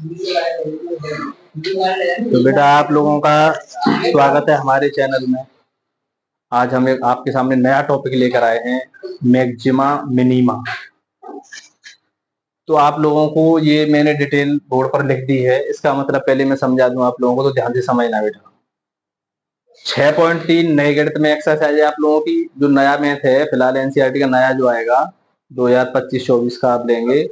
तो बेटा आप लोगों का स्वागत है हमारे चैनल में। आज हम आपके सामने नया टॉपिक लेकर आए हैं, मैक्सिमा मिनिमा। तो आप लोगों को ये मैंने डिटेल बोर्ड पर लिख दी है। इसका मतलब पहले मैं समझा दूं आप लोगों को, तो ध्यान से समझना बेटा। 6.3 नए गणित में एक्सरसाइज है आप लोगों की। जो नया मैथ है फिलहाल एनसीईआरटी का नया जो आएगा 2025-24 का आप लेंगे,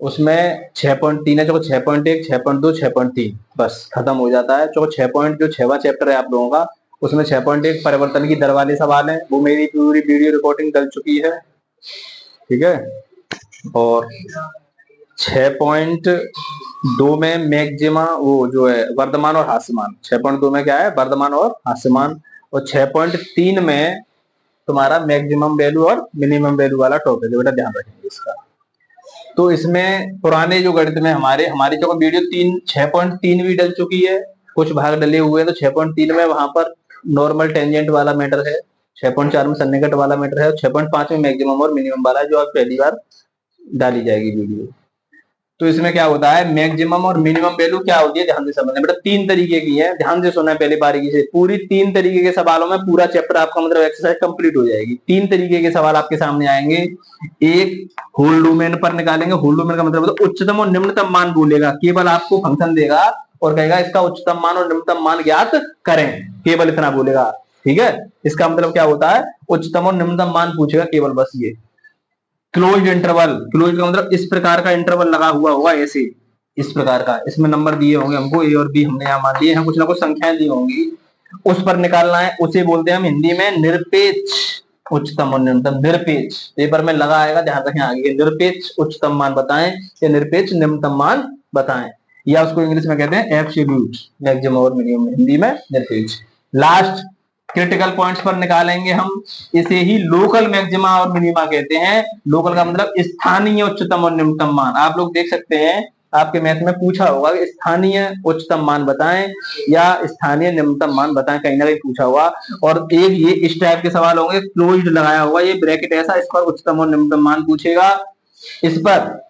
उसमें 6.3 है। चलो 6.1, 6.2, 6.3 बस खत्म हो जाता है। चलो 6.6वां चैप्टर है आप लोगों का, उसमें 6.1 परिवर्तन की दर वाले सवाल है। वो मेरी पूरी वीडियो रिकॉर्डिंग डल चुकी है, ठीक है। और 6.2 में मैक्सिमा वो जो है वर्धमान और हास्यमान। 6.2 में क्या है? वर्धमान और हास्यमान। और 6.3 में तुम्हारा मैक्सिमम वैल्यू और मिनिमम वैल्यू वाला टॉपिक है बेटा, ध्यान रखेंगे इसका। तो इसमें पुराने जो गणित में हमारी जो वीडियो 6.3 भी डल चुकी है, कुछ भाग डले हुए हैं। तो 6.3 में वहां पर नॉर्मल टेंजेंट वाला मैटर है, 6.4 में सन्निकट वाला मैटर है, और 6.5 में मैक्सिमम और मिनिमम वाला जो आप पहली बार डाली जाएगी वीडियो। तो इसमें क्या होता है, मैक्सिमम और मिनिमम वैल्यू क्या होती है, ध्यान से समझना बेटा। 3 तरीके की है, ध्यान से सुनना पहले बारीकी से। पूरी 3 तरीके के सवालों में पूरा चैप्टर आपका मतलब एक्सरसाइज कंप्लीट हो जाएगी। 3 तरीके के सवाल आपके सामने आएंगे। एक होल डोमेन पर निकालेंगे। होल डोमेन का मतलब होता है उच्चतम और निम्नतम मान बोलेगा, केवल आपको फंक्शन देगा और कहेगा इसका उच्चतम मान और निम्नतम मान ज्ञात करें, केवल इतना बोलेगा, ठीक है। इसका मतलब क्या होता है, उच्चतम और निम्नतम मान पूछेगा केवल, बस ये। क्लोज्ड इंटरवल, क्लोज का मतलब इस प्रकार का इंटरवल लगा हुआ होगा, ऐसे इस प्रकार का। इसमें नंबर दिए होंगे हमको, ए और बी हमने यहाँ मान लिए हैं, कुछ ना कुछ संख्याएं दी होंगी, उस पर निकालना है। उसे बोलते हैं हम हिंदी में निरपेक्ष उच्चतम और निम्नतम। निरपेक्ष पेपर में लगा आएगा, ध्यान रखें आगे। निरपेक्ष उच्चतम मान बताएं या निरपेक्ष निम्नतम मान बताएं, या उसको इंग्लिश में कहते हैं एब्सोल्यूट मैक्सिमम और मिनिमम, हिंदी में निरपेक्ष। लास्ट क्रिटिकल पॉइंट्स पर निकालेंगे हम, इसे ही लोकल मैक्सिमा और मिनिमा कहते हैं। लोकल का मतलब स्थानीय उच्चतम और निम्नतम मान। आप लोग देख सकते हैं, आपके मैथ में पूछा होगा कि स्थानीय उच्चतम मान बताएं या स्थानीय निम्नतम मान बताएं, कहीं ना कहीं पूछा होगा। और एक ये इस टाइप के सवाल होंगे, क्लोज्ड लगाया होगा ये ब्रैकेट ऐसा, इस पर उच्चतम और निम्नतम मान पूछेगा। इस पर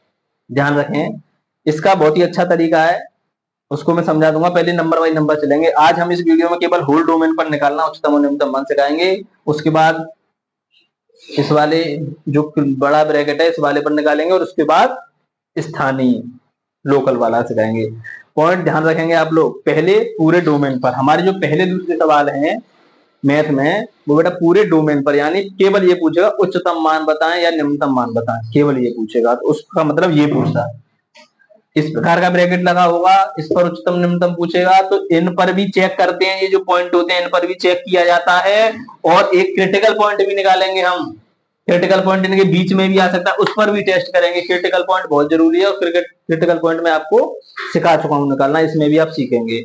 ध्यान रखें, इसका बहुत ही अच्छा तरीका है, उसको मैं समझा दूंगा। पहले नंबर वाइज नंबर चलेंगे। आज हम इस वीडियो में केवल होल डोमेन पर निकालना उच्चतम और निम्नतम मान सिखाएंगे। उसके बाद इस वाले जो बड़ा ब्रैकेट है इस वाले पर निकालेंगे, और उसके बाद स्थानीय लोकल वाला सिखाएंगे। पॉइंट ध्यान रखेंगे आप लोग, पहले पूरे डोमेन पर। हमारे जो पहले दूसरे सवाल हैं मैथ में, वो बेटा पूरे डोमेन पर, यानी केवल ये पूछेगा उच्चतम मान बताएं या निम्नतम मान बताएं, केवल ये पूछेगा। तो उसका मतलब ये पूछता है, इस प्रकार का ब्रैकेट लगा होगा, इस पर उच्चतम निम्नतम पूछेगा। तो इन पर भी चेक करते हैं, ये जो पॉइंट होते हैं इन पर भी चेक किया जाता है। और एक क्रिटिकल पॉइंट भी निकालेंगे हम, क्रिटिकल पॉइंट इनके बीच में भी आ सकता है, उस पर भी टेस्ट करेंगे। क्रिटिकल पॉइंट बहुत जरूरी है, और क्रिटिकल पॉइंट में आपको सिखा चुका हूं निकालना, इसमें भी आप सीखेंगे।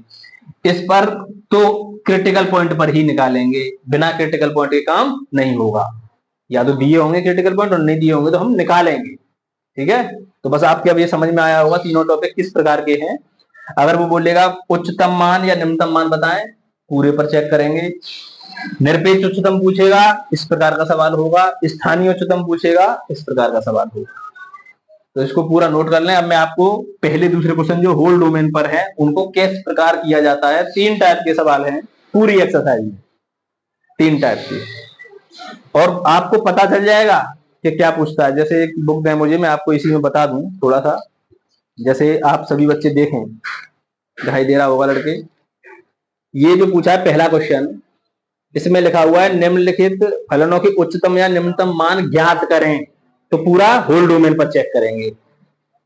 इस पर तो क्रिटिकल पॉइंट पर ही निकालेंगे, बिना क्रिटिकल पॉइंट के काम नहीं होगा। या तो दिए होंगे क्रिटिकल पॉइंट और नहीं दिए होंगे तो हम निकालेंगे, ठीक है। तो बस आपके अब ये समझ में आया होगा तीनों टॉपिक किस प्रकार के हैं। अगर वो बोलेगा उच्चतम मान या निम्नतम मान बताएं, पूरे पर चेक करेंगे। निरपेक्ष उच्चतम पूछेगा, इस प्रकार का सवाल होगा। स्थानीय उच्चतम पूछेगा, इस प्रकार का सवाल होगा। तो इसको पूरा नोट कर लें। अब मैं आपको पहले दूसरे क्वेश्चन जो होल डोमेन पर है उनको किस प्रकार किया जाता है, 3 टाइप के सवाल हैं पूरी एक्सरसाइज में, 3 टाइप के। और आपको पता चल जाएगा कि क्या पूछता है। जैसे एक बुक है मुझे, मैं आपको इसी में बता दूं थोड़ा सा। जैसे आप सभी बच्चे देखें, दिखाई दे रहा होगा लड़के, ये जो पूछा है पहला क्वेश्चन, इसमें लिखा हुआ है निम्नलिखित फलनों के उच्चतम या निम्नतम मान ज्ञात करें। तो पूरा होल डोमेन पर चेक करेंगे।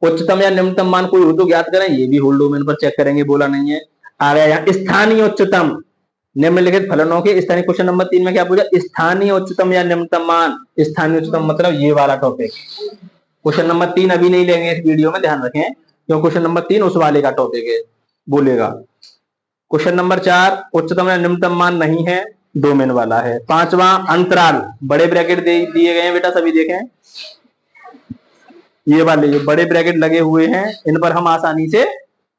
उच्चतम या निम्नतम मान कोई हो तो ज्ञात करें, ये भी होल डोमेन पर चेक करेंगे, बोला नहीं है। आ गया यहाँ स्थानीय उच्चतम निम्नलिखित फलनों के स्थानीय। क्वेश्चन नंबर 3 में क्या पूछा, स्थानीय उच्चतम या निम्नतम मान। स्थानीय उच्चतम मतलब ये वाला टॉपिक। क्वेश्चन नंबर 3 अभी नहीं लेंगे इस वीडियो में, ध्यान रखें, क्योंकि क्वेश्चन नंबर 3 उस वाले का टॉपिक है, बोलेगा। क्वेश्चन नंबर 4 उच्चतम या निम्नतम मान नहीं है, डोमेन वाला है। 5वां अंतराल, बड़े ब्रैकेट दिए गए हैं बेटा, सभी देखें, ये वाले जो बड़े ब्रैकेट लगे हुए हैं इन पर हम आसानी से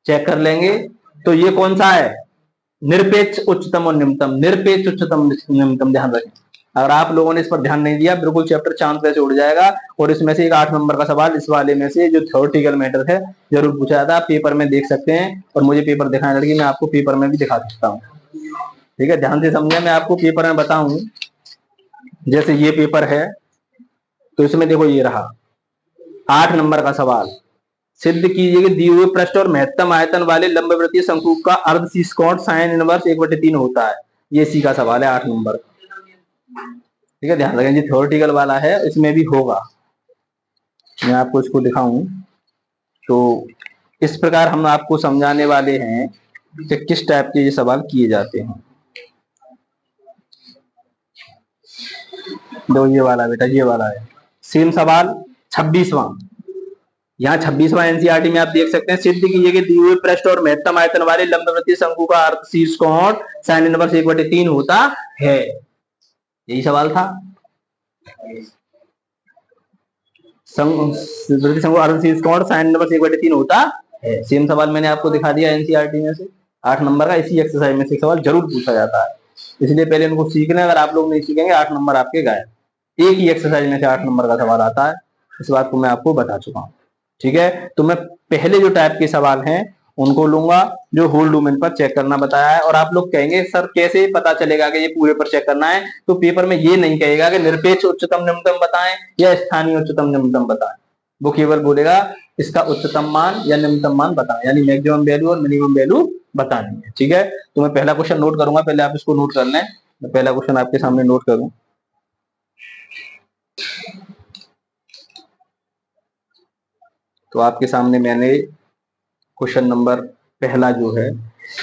चेक कर लेंगे। तो ये कौन सा है, निरपेक्ष उच्चतम और निम्नतम। निरपेक्ष उच्चतम निम्नतम, ध्यान रखें। अगर आप लोगों ने इस पर ध्यान नहीं दिया बिल्कुल चैप्टर चांद पे से उड़ जाएगा। और इसमें से एक 8 नंबर का सवाल इस वाले में से जो थ्योरेटिकल मैटर है जरूर पूछा जाता है। आप पेपर में देख सकते हैं और मुझे पेपर दिखाने लड़की मैं आपको पेपर में भी दिखा सकता हूँ। ठीक है, ध्यान से समझिए, मैं आपको पेपर में बताऊं। जैसे ये पेपर है तो इसमें देखो ये रहा 8 नंबर का सवाल, सिद्ध कीजिए कि दिए हुए पृष्ठ और महत्तम आयतन वाले लंबवृत्तीय शंकु का अर्ध शीर्ष कोण साइन इनवर्स 1/3 होता है। ये इसी का सवाल है 8 नंबर। ठीक है, ध्यान रखें, थ्योरेटिकल वाला है, इसमें भी होगा। मैं आपको इसको दिखाऊं तो इस प्रकार हम आपको समझाने वाले हैं कि किस टाइप के ये सवाल किए जाते हैं। दो ये वाला बेटा, ये वाला है सेम सवाल 26वां। यहाँ 26वां एनसीईआरटी में आप देख सकते हैं, सिद्ध कीजिए कि दिए हुए पृष्ठ और महत्तम आयतन वाले लंबवृत्तीय शंकु का अर्ध शीर्ष कोण साइन इनवर्स 1/3 होता है। यही सवाल था। शंकु अर्ध शीर्ष कोण साइन इनवर्स 1/3 होता है। सेम सवाल मैंने आपको दिखा दिया एनसीईआरटी में से 8 नंबर का। इसी एक्सरसाइज में से सवाल जरूर पूछा जाता है, इसलिए पहले इनको सीखना। अगर आप लोग नहीं सीखेंगे 8 नंबर आपके गायब। एक ही एक्सरसाइज में से 8 नंबर का सवाल आता है, इस बात को मैं आपको बता चुका हूँ। ठीक है, तो मैं पहले जो टाइप के सवाल हैं उनको लूंगा जो होल डोमेन पर चेक करना बताया है। और आप लोग कहेंगे सर कैसे पता चलेगा कि ये पूरे पर चेक करना है, तो पेपर में ये नहीं कहेगा कि निरपेक्ष उच्चतम निम्नतम बताएं या स्थानीय उच्चतम निम्नतम बताएं। वो केवल बोलेगा इसका उच्चतम मान या निम्नतम मान बताएं, यानी मैक्सिमम वैल्यू और मिनिमम वैल्यू बतानी है। ठीक है, तो मैं पहला क्वेश्चन नोट करूंगा, पहले आप इसको नोट कर लें। मैं पहला क्वेश्चन आपके सामने नोट करूं। तो आपके सामने मैंने क्वेश्चन नंबर पहला जो है,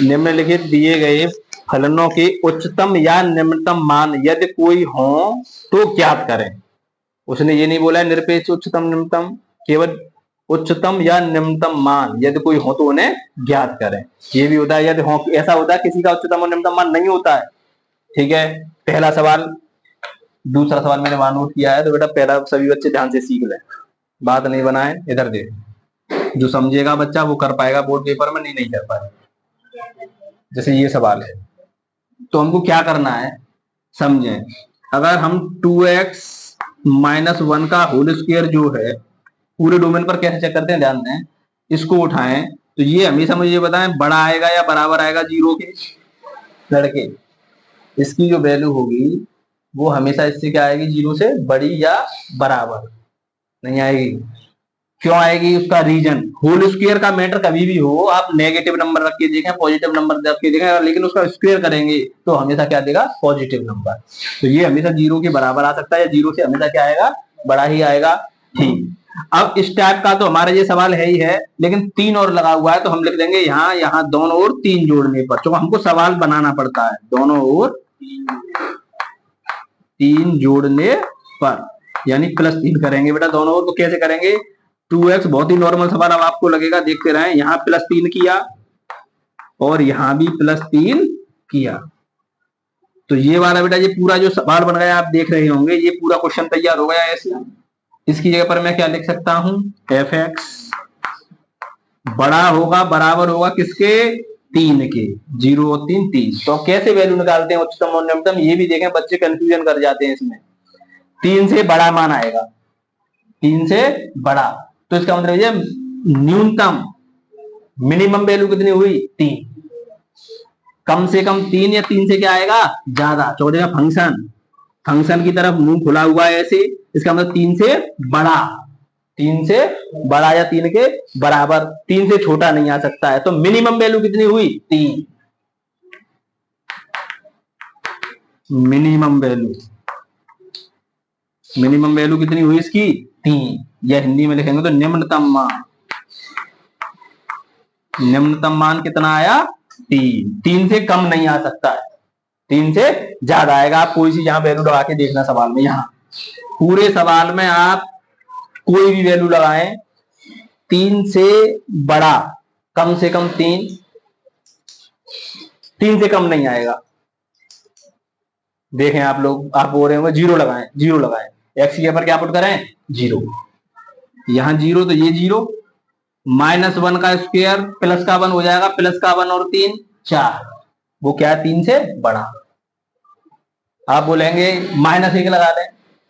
निम्नलिखित दिए गए फलनों के उच्चतम या निम्नतम मान यदि कोई हो तो ज्ञात करें। उसने ये नहीं बोला निरपेक्ष उच्चतम निम्नतम, केवल उच्चतम या निम्नतम मान यदि कोई हो तो उन्हें ज्ञात करें। ये भी होता है यदि हो, ऐसा होता है किसी का उच्चतम और निम्नतम मान नहीं होता है। ठीक है, पहला सवाल। दूसरा सवाल मैंने वहां नोट किया है, तो बेटा पहला सभी बच्चे ध्यान से सीख लें, बात नहीं बनाए, इधर देख। जो समझेगा बच्चा वो कर पाएगा बोर्ड पेपर में, नहीं कर पाएगा। जैसे ये सवाल है तो हमको क्या करना है समझें। अगर हम 2x - 1 का होल स्क्वायर जो है पूरे डोमेन पर कैसे चेक करते हैं ध्यान दें। इसको उठाएं तो ये हमेशा मुझे ये बताएं बड़ा आएगा या बराबर आएगा 0 के। लड़के इसकी जो वैल्यू होगी वो हमेशा इससे क्या आएगी, 0 से बड़ी या बराबर नहीं आएगी। क्यों आएगी, उसका रीजन होल स्क्वायर का मैटर कभी भी हो आप नेगेटिव नंबर रख के देखें, पॉजिटिव नंबर रख के देखें, लेकिन उसका स्क्वायर करेंगे तो हमेशा क्या देगा, पॉजिटिव नंबर। तो ये हमेशा 0 के बराबर आ सकता है या 0 से हमेशा क्या आएगा, बड़ा ही आएगा। ठीक, अब इस टाइप का तो हमारा ये सवाल है ही है, लेकिन 3 और लगा हुआ है तो हम लिख देंगे यहाँ यहाँ दोनों ओर 3 जोड़ने पर, तो हमको सवाल बनाना पड़ता है दोनों ओर 3 जोड़ने पर, यानी +3 करेंगे बेटा दोनों ओर। तो कैसे करेंगे, 2x बहुत ही नॉर्मल सवाल, अब आपको लगेगा देखते रहे, यहाँ +3 किया और यहाँ भी +3 किया। तो ये वाला बेटा ये पूरा जो सवाल बन गया आप देख रहे होंगे, ये पूरा क्वेश्चन तैयार हो गया ऐसे। इसकी जगह पर मैं क्या लिख सकता हूं, fx बड़ा होगा बराबर होगा किसके, 3 के, 0 और 3 3। तो कैसे वैल्यू निकालते हैं उच्चतम और निम्नतम, ये भी देखें, बच्चे कंफ्यूजन कर जाते हैं इसमें। 3 से बड़ा मान आएगा, 3 से बड़ा, तो इसका मतलब ये न्यूनतम मिनिमम वैल्यू कितनी हुई, 3। कम से कम 3 या 3 से क्या आएगा, ज्यादा। तो फंक्शन फंक्शन की तरफ मुंह खुला हुआ है ऐसे, इसका मतलब 3 से बड़ा, 3 से बड़ा या 3 के बराबर, 3 से छोटा नहीं आ सकता है। तो मिनिमम वैल्यू कितनी हुई, 3। मिनिमम वैल्यू कितनी हुई इसकी, 3। या हिंदी में लिखेंगे तो निम्नतम मान कितना आया, 3। 3 से कम नहीं आ सकता है, 3 से ज्यादा आएगा। आप कोई सी यहाँ वैल्यू लगा के देखना सवाल में, यहाँ पूरे सवाल में आप कोई भी वैल्यू लगाएं, 3 से बड़ा कम से कम 3, 3 से कम नहीं आएगा। देखें आप लोग, आप बोल रहे होंगे 0 लगाएं, 0 लगाएं, एक्स के ऊपर क्या पुट करें, 0। यहां 0 तो ये 0, -1 का स्क्वायर प्लस का 1 हो जाएगा, प्लस का 1 और 3 4, वो क्या है, 3 से बड़ा। आप बोलेंगे -1 लगा लें।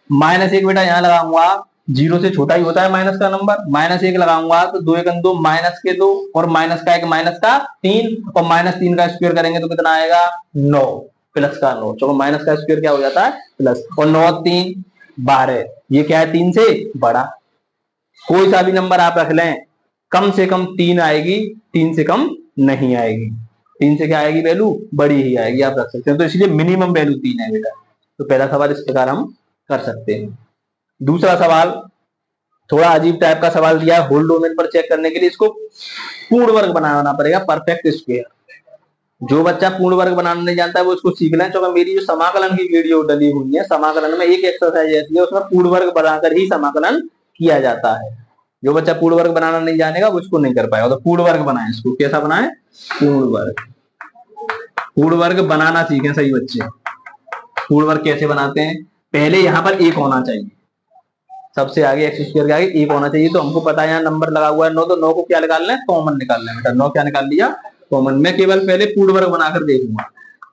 -1 बेटा यहाँ लगाऊंगा, 0 से छोटा ही होता है माइनस का नंबर। -1 लगाऊंगा तो 2 1 2 माइनस के 2 और माइनस का 1 माइनस का 3 और -3 का स्क्वायर करेंगे तो कितना आएगा 9 प्लस का 9। चलो माइनस का स्क्वायर क्या हो जाता है प्लस, और 9 3 12, ये क्या है 3 से बड़ा। कोई सा भी नंबर आप रख लें, कम से कम 3 आएगी, 3 से कम नहीं आएगी। 3 से क्या आएगी वैल्यू बड़ी ही आएगी, आप रख सकते हैं। तो इसलिए मिनिमम वैल्यू 3 है बेटा। तो पहला सवाल इस प्रकार हम कर सकते हैं। दूसरा सवाल थोड़ा अजीब टाइप का सवाल दिया है, होल डोमेन पर चेक करने के लिए इसको पूर्ण वर्ग बनाना पड़ेगा, परफेक्ट स्क्वायर। जो बच्चा पूर्ण वर्ग बनाना नहीं जानता है वो इसको सीख लें। तो मेरी जो समाकलन की वीडियो डली हुई है, समाकलन में एक एक्सरसाइज ऐसी है उसमें पूर्ण वर्ग बनाकर ही समाकलन किया जाता है। जो बच्चा पूर्ण वर्ग बनाना नहीं जानेगा वो इसको नहीं कर पाएगा। तो पूर्ण वर्ग बनाए, इसको कैसा बनाए पूर्ण वर्ग। पूर्ण वर्ग बनाना सीखें सही बच्चे। पूर्ण वर्ग कैसे बनाते हैं, पहले यहाँ पर 1 होना चाहिए, सबसे आगे एक्स स्क्वायर के आगे 1 होना चाहिए। तो हमको पता है यहाँ नंबर लगा हुआ है 9, तो 9 को क्या निकालना है कॉमन निकालना है बेटा। 9 क्या निकाल लिया कॉमन। मैं केवल पहले पूर्ण वर्ग बनाकर देखूंगा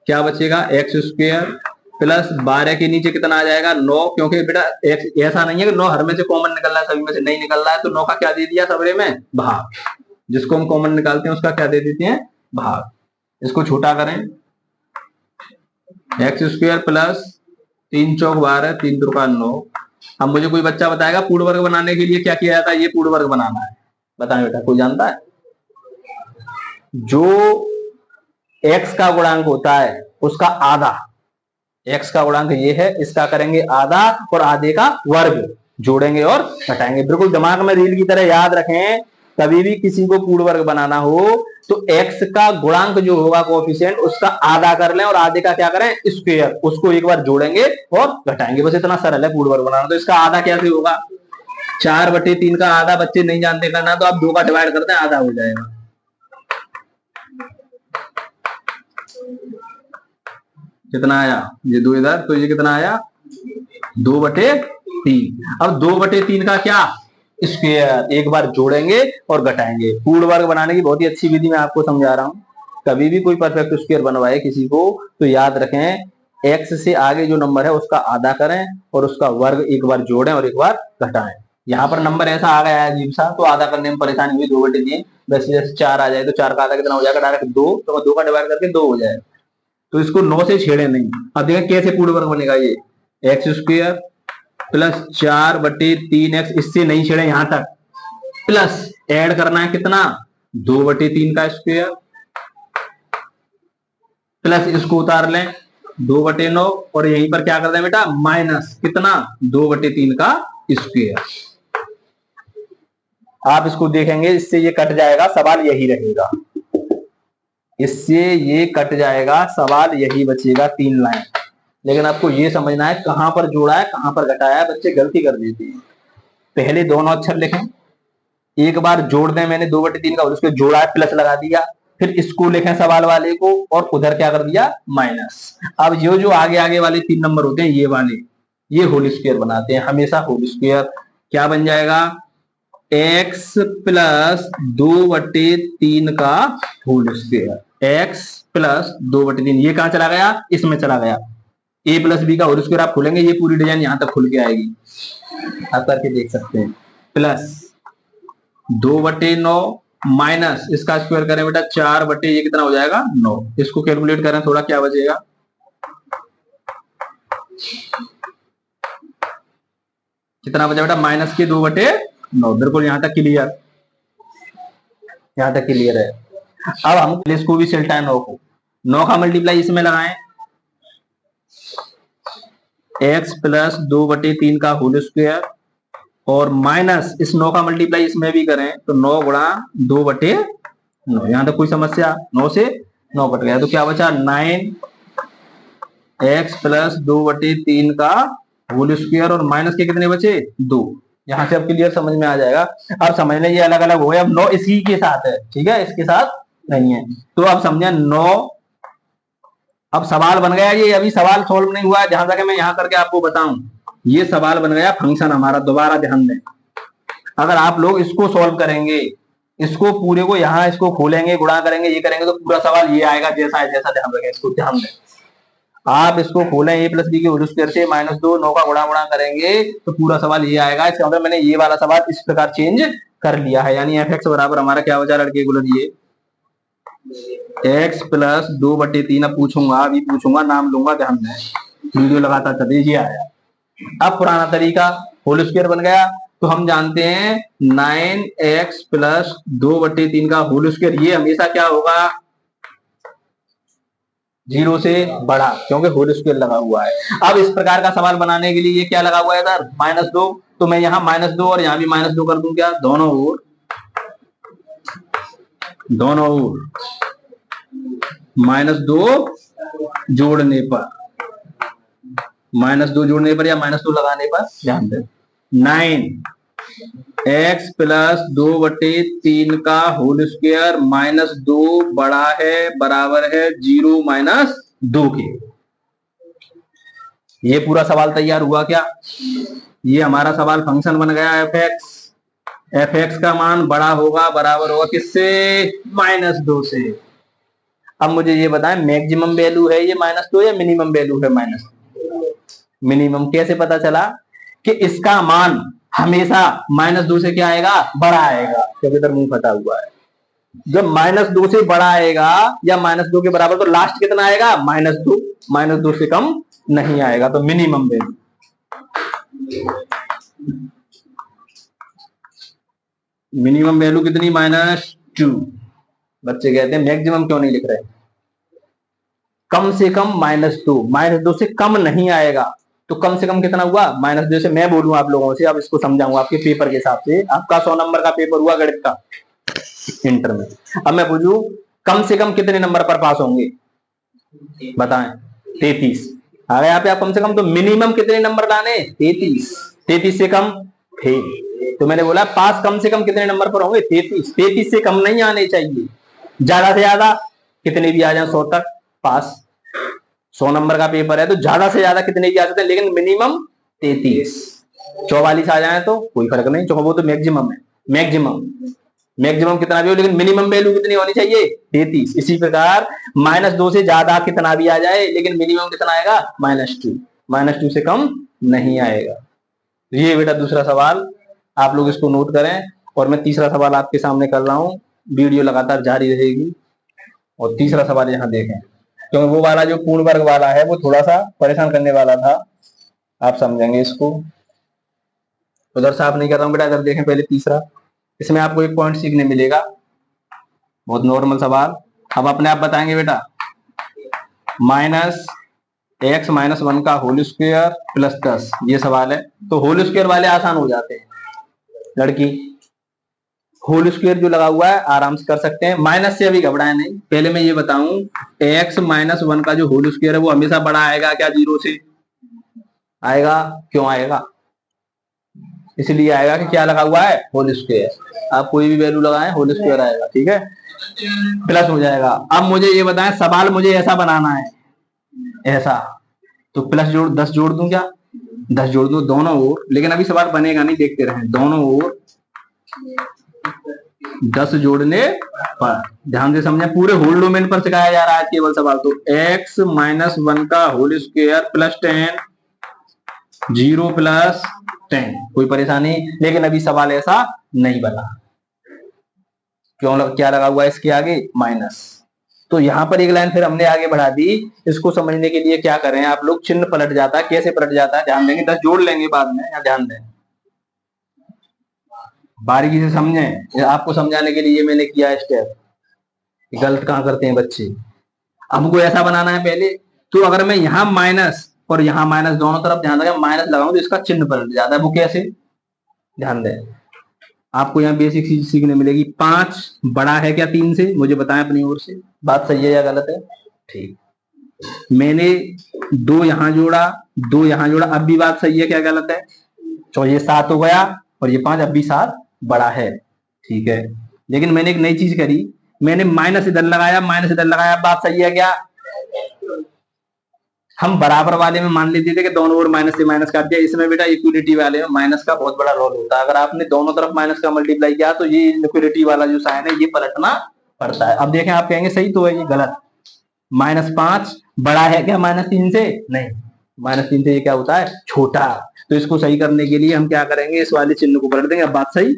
क्या बचेगा, एक्स स्क्वायर प्लस 12 के नीचे कितना आ जाएगा 9, क्योंकि बेटा एक्स ऐसा नहीं है कि 9 हर में से कॉमन निकल रहा है, सभी में से नहीं निकल रहा है। तो 9 का क्या दे दिया सबरे में भाग, जिसको हम कॉमन निकालते हैं उसका क्या दे देते हैं भाग। इसको छोटा करें, एक्स स्क्वायर प्लस 3 चौक 12 3 दुका 9। अब मुझे कोई बच्चा बताएगा पूर्ण वर्ग बनाने के लिए क्या किया जाता है, ये पूर्ण वर्ग बनाना है, बताएं बेटा कोई जानता है। जो x का गुणांक होता है उसका आधा, x का गुणांक ये है, इसका करेंगे आधा और आधे का वर्ग, जोड़ेंगे और घटाएंगे। बिल्कुल दिमाग में रील की तरह याद रखें, कभी भी किसी को पूर्ण वर्ग बनाना हो तो x का गुणांक जो होगा कोएफिशिएंट उसका आधा कर लें और आधे का क्या करें स्क्वायर, उसको एक बार जोड़ेंगे और घटाएंगे। बस इतना सरल है पूर्ण वर्ग बनाना। तो इसका आधा कैसे होगा, 4/3 का आधा बच्चे नहीं जानते करना, तो आप 2 का डिवाइड करते हैं आधा हो जाएगा। कितना आया ये 2 इधर, तो ये कितना आया 2/3। अब 2/3 का क्या स्क्वायर, एक बार जोड़ेंगे और घटाएंगे। पूर्ण वर्ग बनाने की बहुत ही अच्छी विधि मैं आपको समझा रहा हूं। कभी भी कोई परफेक्ट स्क्वायर बनवाए किसी को तो याद रखें x से आगे जो नंबर है उसका आधा करें और उसका वर्ग एक बार जोड़ें और एक बार घटाएं। यहाँ पर नंबर ऐसा आ गया है अजीब सा, तो आधा करने में परेशानी हुई, 2/3। वैसे जैसे 4 आ जाए तो 4 का आधा कितना हो जाएगा डायरेक्ट 2, तो 2 का डिवाइड करके 2 हो जाएगा। तो इसको 9 से छेड़े नहीं। अब देखें कैसे पूर्ण वर्ग बनेगा, ये एक्स स्क्वायर प्लस 4/3x, इससे नहीं छेड़े यहां तक, प्लस ऐड करना है कितना 2/3 का स्क्वायर, प्लस इसको उतार लें 2/9 और यहीं पर क्या कर दें बेटा माइनस कितना 2/3 का स्क्वायर। आप इसको देखेंगे इससे ये कट जाएगा, सवाल यही रहेगा, इससे ये कट जाएगा, सवाल यही बचेगा 3 लाइन। लेकिन आपको ये समझना है कहां पर जोड़ा है कहां पर घटाया है। बच्चे गलती कर देते हैं, पहले दोनों अक्षर लिखें, एक बार जोड़ दें, मैंने 2/3 का और उसको जोड़ा है प्लस लगा दिया, फिर इसको लिखें सवाल वाले को और उधर क्या कर दिया माइनस। अब ये जो आगे आगे वाले 3 नंबर होते हैं ये वाले, ये होल स्क्वायर बनाते हैं हमेशा। होल स्क्वायर क्या बन जाएगा x प्लस 2/3 का होल स्क्वायर, x प्लस 2/3, ये कहां चला गया इसमें चला गया। a प्लस बी का होल स्क्वायर आप खोलेंगे ये पूरी डिजाइन यहां तक खुल के आएगी, आप करके देख सकते हैं। प्लस 2/9 माइनस इसका स्क्वायर करें बेटा 4 ये कितना हो जाएगा 9। इसको कैलकुलेट करें थोड़ा क्या बचेगा, कितना बचा बेटा माइनस के 2/9। बिल्कुल यहां तक क्लियर, यहां तक क्लियर है। अब हम इसको भी सिल्टा 9 को, 9 का मल्टीप्लाई इसमें लगाएं, x प्लस 2/3 का होल स्क्वायर और माइनस इस 9 का मल्टीप्लाई इसमें भी करें तो 9 गुणा 2/9। यहां तक कोई समस्या, 9 से 9 कट गया तो क्या बचा 9x प्लस 2/3 का होल स्क्वायर और माइनस के कितने बचे 2। यहां से अब क्लियर समझ में आ जाएगा। अब समझने ये अलग अलग हो गए, अब 9 इसी के साथ है, ठीक है, इसके साथ नहीं है। तो अब समझे 9, अब सवाल बन गया, ये अभी सवाल सोल्व नहीं हुआ है, जहां तक मैं यहां करके आपको बताऊं ये सवाल बन गया फंक्शन हमारा। दोबारा ध्यान दें, अगर आप लोग इसको सॉल्व करेंगे, इसको पूरे को यहां इसको खोलेंगे गुणा करेंगे ये करेंगे तो पूरा सवाल ये आएगा जैसा है, जैसा ध्यान रखें, इसको ध्यान दें। आप इसको खोलें ए प्लस बी के होल स्क्वायर से -2 9 का गुणा गुणा करेंगे तो पूरा सवाल ये आएगा। इसका मतलब मैंने ये वाला सवाल इस प्रकार चेंज कर लिया है, यानी एफ एक्स बराबर हमारा क्या बचा लड़के को, ये x प्लस 2/3। अब पूछूंगा, अभी पूछूंगा, नाम लूंगा, ध्यान दें, वीडियो लगातार चलिए। ये आया। अब पुराना तरीका होल स्क्वायर बन गया तो हम जानते हैं 9x प्लस 2/3 का होल स्क्वायर, ये हमेशा क्या होगा, 0 से बड़ा, क्योंकि होल स्क्वायर लगा हुआ है। अब इस प्रकार का सवाल बनाने के लिए ये क्या लगा हुआ है इधर, -2, तो मैं यहाँ -2 और यहाँ भी -2 कर दूं, क्या दोनों ओर -2 जोड़ने पर, -2 जोड़ने पर या -2 लगाने पर, ध्यान दें, 9x प्लस 2/3 का होल स्क्वायर -2 बड़ा है बराबर है 0 - 2 के। ये पूरा सवाल तैयार हुआ क्या, ये हमारा सवाल फंक्शन बन गया एफ एक्स। एफ एक्स का मान बड़ा होगा, बराबर होगा किससे, -2 से। अब मुझे ये बताएं मैक्सिमम वैल्यू है ये -2 या मिनिमम वैल्यू है -2? मिनिमम। कैसे पता चला कि इसका मान हमेशा -2 से क्या आएगा, बड़ा आएगा, क्योंकि इधर मुंह फटा हुआ है। जब -2 से बड़ा आएगा या -2 के बराबर, तो लास्ट कितना आएगा, -2, -2 से कम नहीं आएगा, तो मिनिमम वैल्यू। मिनिमम वैल्यू कितनी, -2। बच्चे कहते हैं मैक्सिमम क्यों नहीं लिख रहे, कम से कम -2, -2 से कम नहीं आएगा, तो कम से कम कितना हुआ, -2 से। मैं बोलूं आप लोगों से, अब इसको समझाऊंगा आपके पेपर के हिसाब से। आपका 100 नंबर का पेपर हुआ गणित का इंटर में, अब मैं पूछूं कम से कम कितने नंबर पर पास होंगे, बताएं, 33 आ गया पे आप कम से कम, तो मिनिमम कितने नंबर लाने, 33, 33 से कम फेल। तो मैंने बोला पास कम से कम कितने नंबर पर होंगे, 33, 33 से कम नहीं आने चाहिए, ज्यादा से ज्यादा कितने भी आ जाए 100 तक पास। 100 नंबर का पेपर है तो ज्यादा से ज्यादा कितने भी आ सकते हैं, लेकिन मिनिमम 33। 44 आ जाए तो कोई फर्क नहीं, वो तो मैक्सिमम है, मैक्सिमम कितना भी हो, लेकिन मिनिमम वैल्यू कितनी होनी चाहिए, 33। इसी प्रकार -2 से ज्यादा कितना भी आ जाए, लेकिन मिनिमम कितना आएगा, -2, -2 से कम नहीं आएगा। ये बेटा दूसरा सवाल, आप लोग इसको नोट करें, और मैं तीसरा सवाल आपके सामने कर रहा हूं, वीडियो लगातार जारी रहेगी। और तीसरा सवाल यहाँ देखें, क्योंकि वो वाला जो पूर्ण वर्ग वाला है वो थोड़ा सा परेशान करने वाला था, आप समझेंगे इसको, उधर साफ नहीं कर रहा हूँ बेटा, इधर देखें पहले तीसरा। इसमें आपको एक पॉइंट सीखने मिलेगा, बहुत नॉर्मल सवाल। अब अपने आप बताएंगे बेटा, -x - 1 का होल स्क्वायर प्लस 10, ये सवाल है। तो होल स्क्वायर वाले आसान हो जाते हैं लड़की, होल स्क्वायर जो लगा हुआ है आराम से कर सकते हैं, माइनस से अभी घबराए नहीं। पहले मैं ये बताऊं, x - 1 का जो होल स्क्वायर है वो हमेशा बड़ा आएगा क्या, 0 से आएगा, क्यों आएगा, इसलिए आएगा कि क्या लगा हुआ है, होल स्क्वायर। आप कोई भी वैल्यू लगाएं होल स्क्वायर आएगा, ठीक है, प्लस हो जाएगा। अब मुझे ये बताएं, सवाल मुझे ऐसा बनाना है, ऐसा, तो प्लस 10 जोड़ दूं क्या, 10 जोड़ दूं दोनों ओर, लेकिन अभी सवाल बनेगा नहीं, देखते रहें, दोनों ओर 10 जोड़ने पर, ध्यान से समझे, पूरे होल डोमेन पर सिखाया जा रहा है केवल सवाल। तो x - 1 का होल स्क्वायर प्लस 10, 0 प्लस 10, कोई परेशानी, लेकिन अभी सवाल ऐसा नहीं बना, क्यों, क्या लगा हुआ है इसके आगे, माइनस। तो यहां पर एक लाइन फिर हमने आगे बढ़ा दी। इसको समझने के लिए क्या करें आप लोग, चिन्ह पलट जाता है, कैसे पलट जाता है ध्यान देंगे, 10 जोड़ लेंगे बाद में, या ध्यान दें, बारीकी से समझें, आपको समझाने के लिए मैंने किया स्टेप, गलत कहां करते हैं बच्चे। हमको ऐसा बनाना है पहले, तो अगर मैं यहाँ माइनस और यहाँ माइनस दोनों तरफ ध्यान दें, माइनस लगाऊं तो इसका चिन्ह पलट जाता है, वो कैसे, ध्यान दें, आपको यहाँ बेसिक चीज सीखने मिलेगी। 5 बड़ा है क्या 3 से, मुझे बताएं अपनी ओर से, बात सही है या गलत है, ठीक। मैंने 2 यहाँ जोड़ा, 2 यहाँ जोड़ा, अब भी बात सही है क्या गलत है, तो ये 7 हो गया, और ये 5, अब भी 7 बड़ा है, ठीक है। लेकिन मैंने एक नई चीज करी, मैंने माइनस इधर लगाया, माइनस इधर लगाया, बात सही है क्या, हम बराबर वाले में मान लेते थे कि दोनों ओर माइनस से माइनस काट दिया। इसमें बेटा इक्वलिटी वाले में माइनस का बहुत बड़ा रोल होता है, अगर आपने दोनों तरफ माइनस का मल्टीप्लाई किया तो ये इक्वलिटी वाला जो साइन है ये पलटना पड़ता है। अब देखें, आप कहेंगे सही तो है, ये गलत, -5 बड़ा है क्या -3 से? नहीं, -3 से ये क्या होता है? छोटा। तो इसको सही करने के लिए हम क्या करेंगे, इस वाले चिन्ह को पलट देंगे। अब बात सही?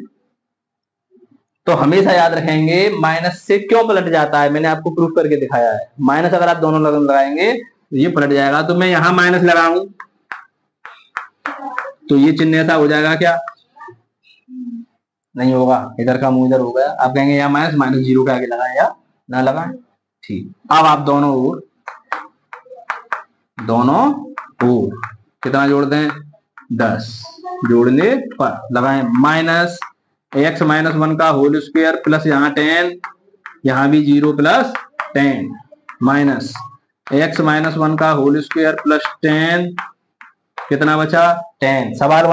तो हमेशा याद रखेंगे माइनस से क्यों पलट जाता है, मैंने आपको प्रूफ करके दिखाया है। माइनस अगर आप दोनों लगाएंगे तो ये पलट जाएगा। तो मैं यहां माइनस लगाऊं तो ये चिन्ह ऐसा हो जाएगा क्या? नहीं होगा, इधर का मुंह इधर हो गया। आप कहेंगे यहाँ माइनस, -0 के आगे लगाएं या ना लगाएं। ठीक, अब आप दोनों ओर कितना जोड़ दें? 10। जोड़ने पर लगाएं माइनस x -1 का होल स्क्वायर प्लस यहाँ 10, यहाँ भी 0 प्लस 10 माइनस x -1 का होल स्क्वायर प्लस 10, कितना बचा? 10। सवाल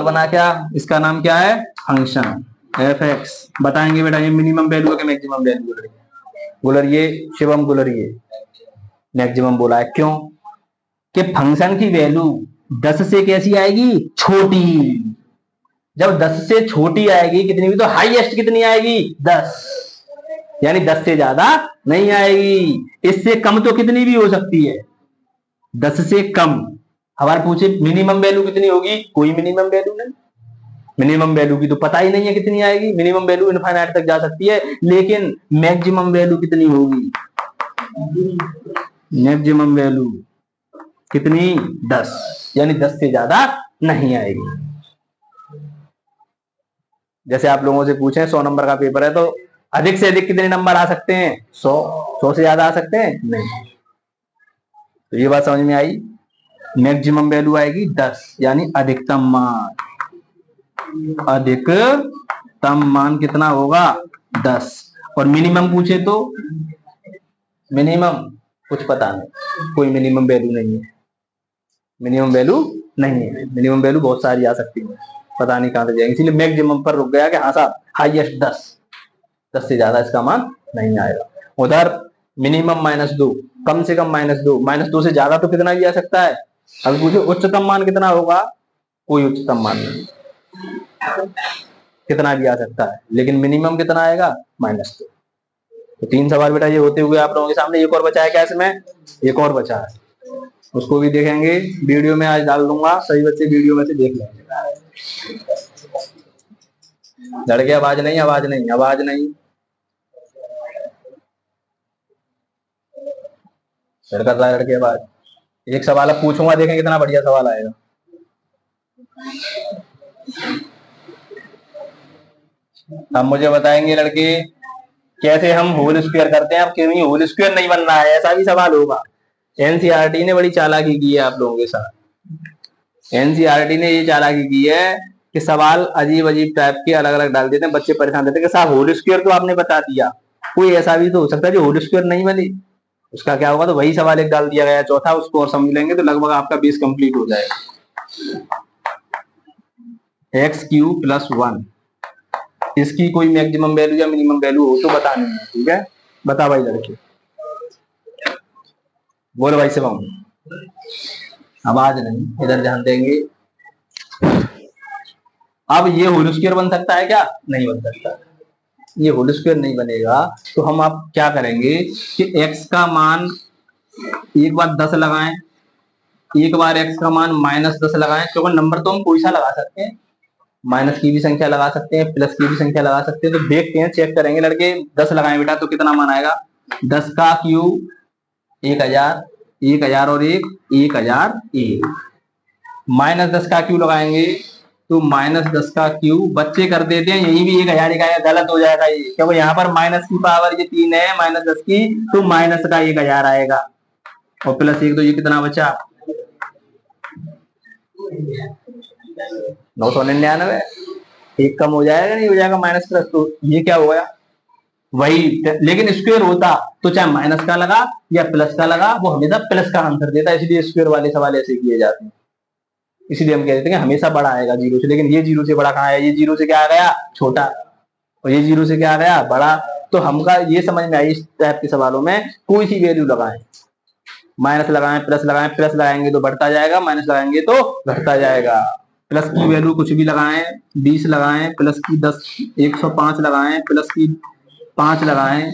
बना क्या? इसका नाम क्या है? Function f(x). बताएंगे बेटा ये मिनिमम वैल्यू है कि मैक्सिमम वैल्यू है? गुलरिए शिवम, गुलरिए मैक्सिमम बोला है। क्यों? कि फंक्शन की वैल्यू 10 से कैसी आएगी? छोटी। जब 10 से छोटी आएगी कितनी भी, तो हाईएस्ट कितनी आएगी? 10। यानी 10 से ज्यादा नहीं आएगी। इससे कम तो कितनी भी हो सकती है, 10 से कम। हमारे पूछे मिनिमम वैल्यू कितनी होगी? कोई मिनिमम वैल्यू नहीं। मिनिमम वैल्यू की तो पता ही नहीं है कितनी आएगी। मिनिमम वैल्यू इनफाइनाइट तक जा सकती है, लेकिन मैक्सिमम वैल्यू कितनी होगी? मैक्सिमम वैल्यू कितनी? 10। यानी 10 से ज्यादा नहीं आएगी। जैसे आप लोगों से पूछे 100 नंबर का पेपर है तो अधिक से अधिक कितने नंबर आ सकते हैं? 100 से ज्यादा आ सकते हैं? नहीं। तो ये बात समझ में आई। मैक्सिमम वैल्यू आएगी 10, यानी अधिकतम मान। अधिकतम मान कितना होगा? 10। और मिनिमम पूछे तो मिनिमम कुछ पता नहीं, कोई मिनिमम वैल्यू नहीं है। मिनिमम वैल्यू नहीं है, मिनिमम वैल्यू बहुत सारी आ सकती है, पता नहीं कहां से जाएगी। इसीलिए मैक्सिमम पर रुक गया कि हाँ साहब हाईएस्ट 10 से ज्यादा इसका मान नहीं आएगा। उधर मिनिमम -2, कम से कम -2, -2 से ज्यादा तो कितना भी आ सकता है। अब पूछो उच्चतम मान कितना होगा? कोई उच्चतम मान नहीं, कितना भी आ सकता है, लेकिन मिनिमम कितना आएगा? -2। तो 3 सवाल बेटा ये होते हुए आप लोगों के सामने। एक और बचा है क्या इसमें? एक और बचा है, उसको भी देखेंगे। वीडियो में आज डाल दूंगा, सही बच्चे वीडियो में से देख लेंगे। लड़के आवाज नहीं, आवाज नहीं, आवाज नहीं। लड़का रहा है, लड़के आवाज। एक सवाल अब पूछूंगा, देखें कितना बढ़िया सवाल आएगा। अब मुझे बताएंगे लड़के कैसे हम होल स्क्वायर करते हैं। अब क्यों होल स्क्वायर नहीं बन रहा है, ऐसा भी सवाल होगा। एनसीईआरटी ने बड़ी चालाकी की है आप लोगों के साथ। एनसीईआरटी ने ये चालाकी की है कि सवाल अजीब अजीब टाइप के अलग अलग डाल देते हैं, बच्चे परेशान रहते हैं कि साहब होल स्क्वायर तो आपने बता दिया, कोई ऐसा भी तो हो सकता है जो होल स्क्वायर नहीं बने। उसका क्या होगा? तो वही सवाल एक डाल दिया गया चौथा, उसको और समझ लेंगे तो लगभग आपका बेस कंप्लीट हो जाएगा। x³ + 1, इसकी कोई मैक्सिमम वैल्यू या मिनिमम वैल्यू हो तो बतानी है, ठीक है? बता भाई लड़के, बोलो भाई शिवम। आवाज नहीं, इधर ध्यान देंगे। अब ये होल स्क्वायर बन सकता है क्या? नहीं बन सकता। ये होल स्क्वायर नहीं बनेगा तो हम आप क्या करेंगे कि x का मान एक बार 10 लगाएं, एक बार x का मान -10 लगाएं। क्योंकि नंबर तो हम कोई सा लगा सकते हैं, माइनस की भी संख्या लगा सकते हैं, प्लस की भी संख्या लगा सकते हैं। तो देखते हैं, चेक करेंगे लड़के। 10 लगाएं बेटा तो कितना मान आएगा? 10 का क्यूब 1000, 1000 और 1 1001। -10 का क्यूब लगाएंगे तो -10 का क्यूब, बच्चे कर देते हैं यही भी 1000 1000, गलत हो जाएगा ये, क्योंकि यहाँ पर माइनस की पावर ये 3 है, -10 की, तो माइनस का 1000 आएगा और +1 तो ये कितना बचा? 999। एक कम हो जाएगा नहीं हो जाएगा माइनस प्लस, तो ये क्या हो गया? वही, लेकिन स्क्वायर होता तो चाहे माइनस का लगा या प्लस का लगा, वो हमेशा प्लस का आंसर देता है। इसलिए स्क्वायर वाले सवाल ऐसे किए जाते हैं। इसलिए हम कह देते हैं हमेशा बड़ा आएगा 0 से, लेकिन ये 0 से बड़ा कहाँ आया? ये 0 से क्या आ गया? छोटा। और ये 0 से क्या आ गया? बड़ा। तो हमका ये समझ में आई इस टाइप के सवालों में कोई सी वैल्यू लगाएं, माइनस लगाएं, प्लस लगाएं। प्लस लगाएंगे तो बढ़ता जाएगा, माइनस लगाएंगे तो घटता जाएगा। प्लस की वैल्यू कुछ भी लगाएं, 20 लगाएं, प्लस की 10 105 लगाएं, प्लस की 5 लगाएं,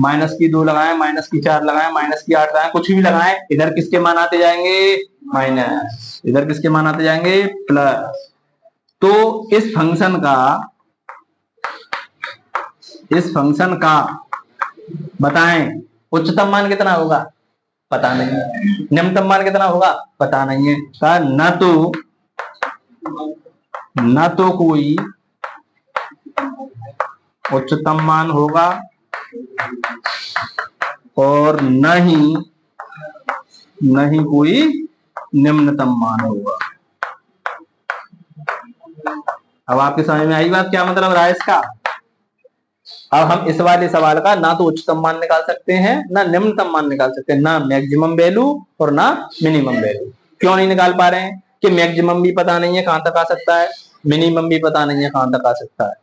माइनस की 2 लगाएं, माइनस की 4 लगाएं, माइनस की 8 लगाएं, कुछ भी लगाएं, इधर किसके मान आते जाएंगे माइनस, इधर किसके मान आते जाएंगे प्लस। तो इस फंक्शन का बताएं उच्चतम मान कितना होगा, पता नहीं। निम्नतम मान कितना होगा, पता नहीं है। का न तो कोई उच्चतम मान होगा और न ही कोई निम्नतम मान होगा। अब आपके समझ में आई बात, क्या मतलब रहा है इसका। अब हम इस वाले सवाल का ना तो उच्चतम मान निकाल सकते हैं ना निम्नतम मान निकाल सकते हैं, ना मैक्सिमम वैल्यू और ना मिनिमम वैल्यू। क्यों नहीं निकाल पा रहे हैं कि मैक्सिमम भी पता नहीं है कहां तक आ सकता है, मिनिमम भी पता नहीं है कहां तक आ सकता है।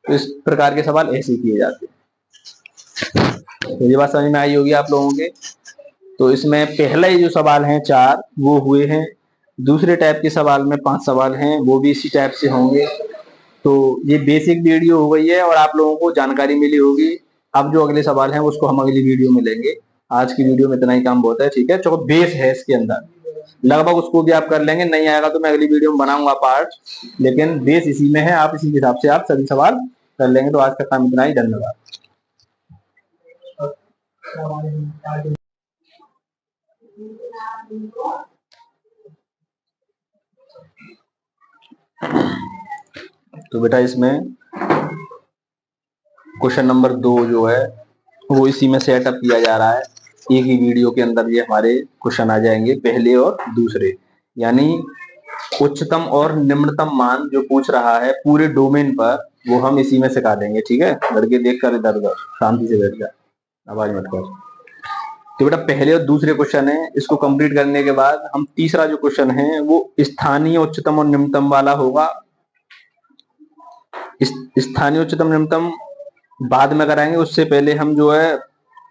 तो इस प्रकार के सवाल ऐसे किए जाते हैं। तो ये बात समझ में आई होगी आप लोगों के। तो इसमें पहले जो सवाल हैं 4 वो हुए हैं, दूसरे टाइप के सवाल में 5 सवाल हैं, वो भी इसी टाइप से होंगे। तो ये बेसिक वीडियो हो गई है और आप लोगों को जानकारी मिली होगी। अब जो अगले सवाल हैं उसको हम अगली वीडियो में लेंगे। आज की वीडियो में इतना ही काम बहुत है, ठीक है। जो बेस है इसके अंदर लगभग उसको भी आप कर लेंगे, नहीं आएगा तो मैं अगली वीडियो में बनाऊंगा पार्ट, लेकिन बेस इसी में है। आप इसी हिसाब से आप सभी सवाल कर लेंगे। तो आज का काम इतना ही, धन्यवाद। तो बेटा इसमें क्वेश्चन नंबर 2 जो है वो इसी में सेटअप किया जा रहा है। एक ही वीडियो के अंदर ये हमारे क्वेश्चन आ जाएंगे, पहले और दूसरे, यानी उच्चतम और निम्नतम मान जो पूछ रहा है पूरे डोमेन पर, वो हम इसी में सिखा देंगे, ठीक है। लड़के देख कर इधर उधर शांति से बैठ जा, आवाज मत कर। तो बेटा पहले और दूसरे क्वेश्चन है, इसको कंप्लीट करने के बाद हम तीसरा जो क्वेश्चन है वो स्थानीय उच्चतम और निम्नतम वाला होगा। स्थानीय उच्चतम निम्नतम बाद में कराएंगे, उससे पहले हम जो है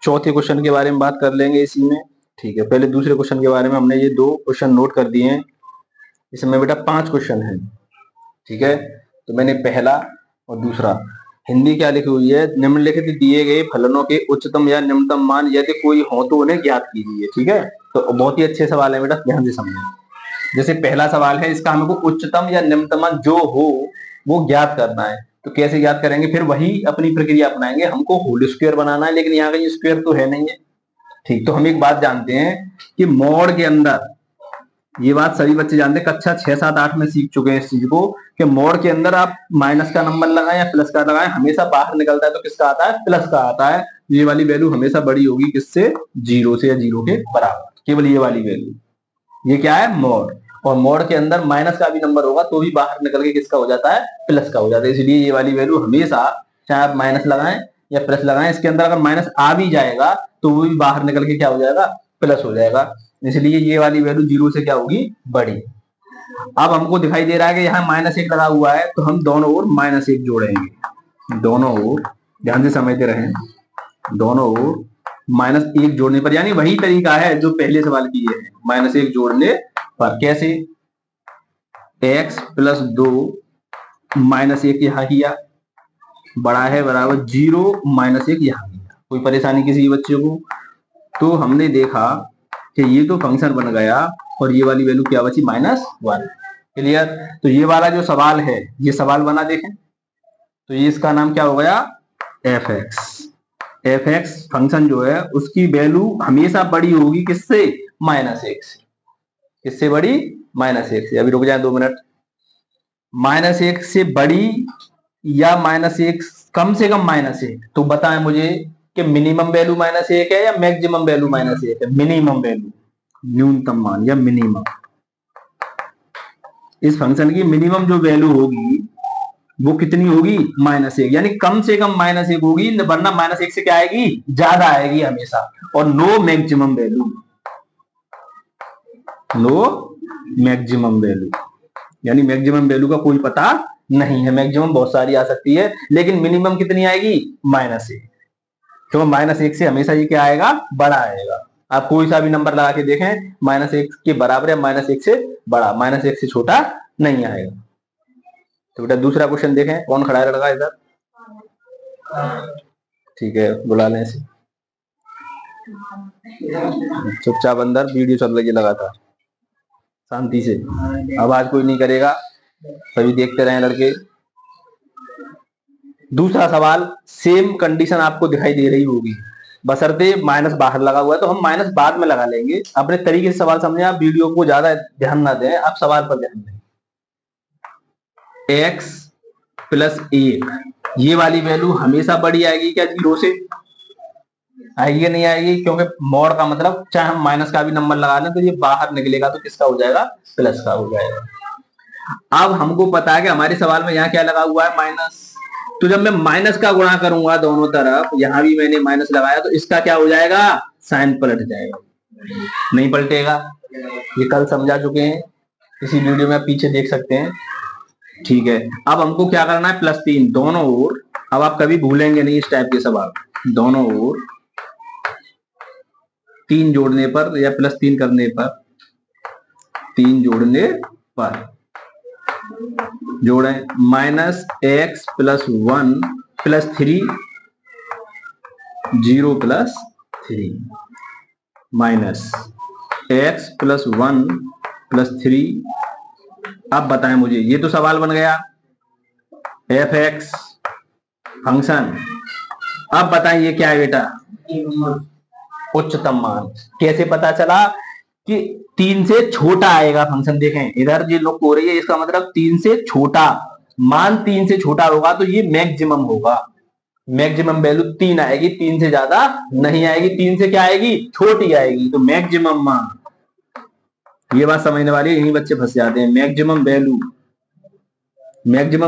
चौथे क्वेश्चन के बारे में बात कर लेंगे इसी में, ठीक है। पहले दूसरे क्वेश्चन के बारे में हमने ये 2 क्वेश्चन नोट कर दिए हैं। इसमें बेटा 5 क्वेश्चन है, ठीक है। तो मैंने पहला और दूसरा, हिंदी क्या लिखी हुई है, निम्नलिखित दिए गए फलनों के उच्चतम या निम्नतम मान यदि कोई हो तो उन्हें ज्ञात कीजिए, ठीक है। तो बहुत ही अच्छे सवाल है बेटा, ध्यान से समझिए। जैसे पहला सवाल है, इसका हमको उच्चतम या निम्नतम मान जो हो वो ज्ञात करना है। तो कैसे ज्ञात करेंगे, फिर वही अपनी प्रक्रिया अपनाएंगे। हमको होल स्क्वायर बनाना है, लेकिन यहाँ का स्क्वायर तो है नहीं है, ठीक। तो हम एक बात जानते हैं कि मोड के अंदर, ये बात सभी बच्चे जानते हैं, कक्षा 6, 7, 8 में सीख चुके हैं इस चीज को, कि मोड के अंदर आप माइनस का नंबर लगाएं या प्लस का लगाएं, हमेशा बाहर निकलता है तो किसका आता है, प्लस का आता है। ये वाली वैल्यू हमेशा बड़ी होगी किससे, 0 से या 0 के बराबर, केवल ये वाली वैल्यू। ये क्या है, मोड। और मोड के अंदर माइनस का भी नंबर होगा तो भी बाहर निकल के किसका हो जाता है, प्लस का हो जाता है। इसलिए ये वाली वैल्यू हमेशा, चाहे आप माइनस लगाएं या प्लस लगाएं, इसके अंदर अगर माइनस आ भी जाएगा तो वो भी बाहर निकल के क्या हो जाएगा, प्लस हो जाएगा। इसलिए ये वाली वैल्यू 0 से क्या होगी, बड़ी। अब हमको दिखाई दे रहा है कि यहाँ -1 लगा हुआ है, तो हम दोनों ओर -1 जोड़ेंगे, दोनों ओर, ध्यान से समझते रहें, दोनों ओर -1 जोड़ने पर, यानी वही तरीका है जो पहले सवाल किए हैं, -1 जोड़ने पर। कैसे, x + 2 -1 यहाँ किया, बड़ा है बराबर 0 -1 यहाँ किया। कोई परेशानी किसी बच्चे को? तो हमने देखा कि ये तो फंक्शन बन गया और ये वाली वैल्यू क्या बची, -1। क्लियर। तो ये वाला जो सवाल है, ये सवाल बना देखें, तो ये इसका नाम क्या हो गया, f(x) फंक्शन जो है उसकी वैल्यू हमेशा बड़ी होगी किससे, -1 से। किससे बड़ी, -1 से। अभी रुक जाए 2 मिनट। -1 से बड़ी या -1, कम से कम -1, तो बताएं मुझे कि मिनिमम वैल्यू -1 है या मैक्सिमम वैल्यू -1 है, मिनिमम वैल्यू, न्यूनतम मान या मिनिमम। इस फंक्शन की मिनिमम जो वैल्यू होगी वो कितनी होगी, -1, यानी कम से कम -1 होगी, वरना -1 से क्या आएगी, ज्यादा आएगी हमेशा। और no maximum value, no maximum value, यानी मैक्सिमम वैल्यू का कोई पता नहीं है। मैक्सिमम बहुत सारी आ सकती है, लेकिन मिनिमम कितनी आएगी, -1। तो -1 से हमेशा ये क्या आएगा, बड़ा आएगा। आप कोई सा भी नंबर लगा के देखें, -1 के बराबर या -1 से बड़ा, -1 से छोटा नहीं आएगा। तो बेटा दूसरा क्वेश्चन देखें, कौन खड़ा है लड़का इधर, ठीक है बुला लें इसे। चुपचाप अंदर वीडियो चल रही है लगातार, शांति से, आवाज कोई नहीं करेगा, सभी देखते रहे लड़के। दूसरा सवाल, सेम कंडीशन आपको दिखाई दे रही होगी, बशर्ते माइनस बाहर लगा हुआ है तो हम माइनस बाद में लगा लेंगे। अपने तरीके से सवाल समझे, आप वीडियो को ज्यादा ध्यान ना दें, आप सवाल पर ध्यान दें। x प्लस 1, ये वाली वैल्यू हमेशा बड़ी आएगी क्या जीरो से? आएगी या नहीं आएगी? क्योंकि मॉड का मतलब चाहे हम माइनस का भी नंबर लगा लें तो ये बाहर निकलेगा तो किसका हो जाएगा? प्लस का हो जाएगा। अब हमको पता है कि हमारे सवाल में यहाँ क्या लगा हुआ है? माइनस। तो जब मैं माइनस का गुणा करूंगा दोनों तरफ, यहां भी मैंने माइनस लगाया, तो इसका क्या हो जाएगा? साइन पलट जाएगा, नहीं पलटेगा। ये कल समझा चुके हैं, इसी वीडियो में आप पीछे देख सकते हैं। ठीक है, अब हमको क्या करना है? +3 दोनों ओर। अब आप कभी भूलेंगे नहीं इस टाइप के सवाल, दोनों ओर 3 जोड़ने पर या +3 करने पर, 3 जोड़ने पर जोड़ें -x + 1 + 3 0 + 3 -x + 1 + 3। अब बताएं मुझे, ये तो सवाल बन गया f(x) फंक्शन। अब बताएं ये क्या है बेटा? उच्चतम मान। कैसे पता चला कि 3 से छोटा आएगा फंक्शन? देखें इधर जो लोग हो रही है, इसका मतलब 3 से छोटा मान, 3 से छोटा होगा तो ये मैक्सिमम होगा। मैक्सिमम वैल्यू 3 आएगी, 3 से ज्यादा नहीं आएगी। 3 से क्या आएगी? छोटी आएगी, तो मैक्सिमम मान। ये बात समझने वाली, यही बच्चे फंस जाते हैं। मैक्सिमम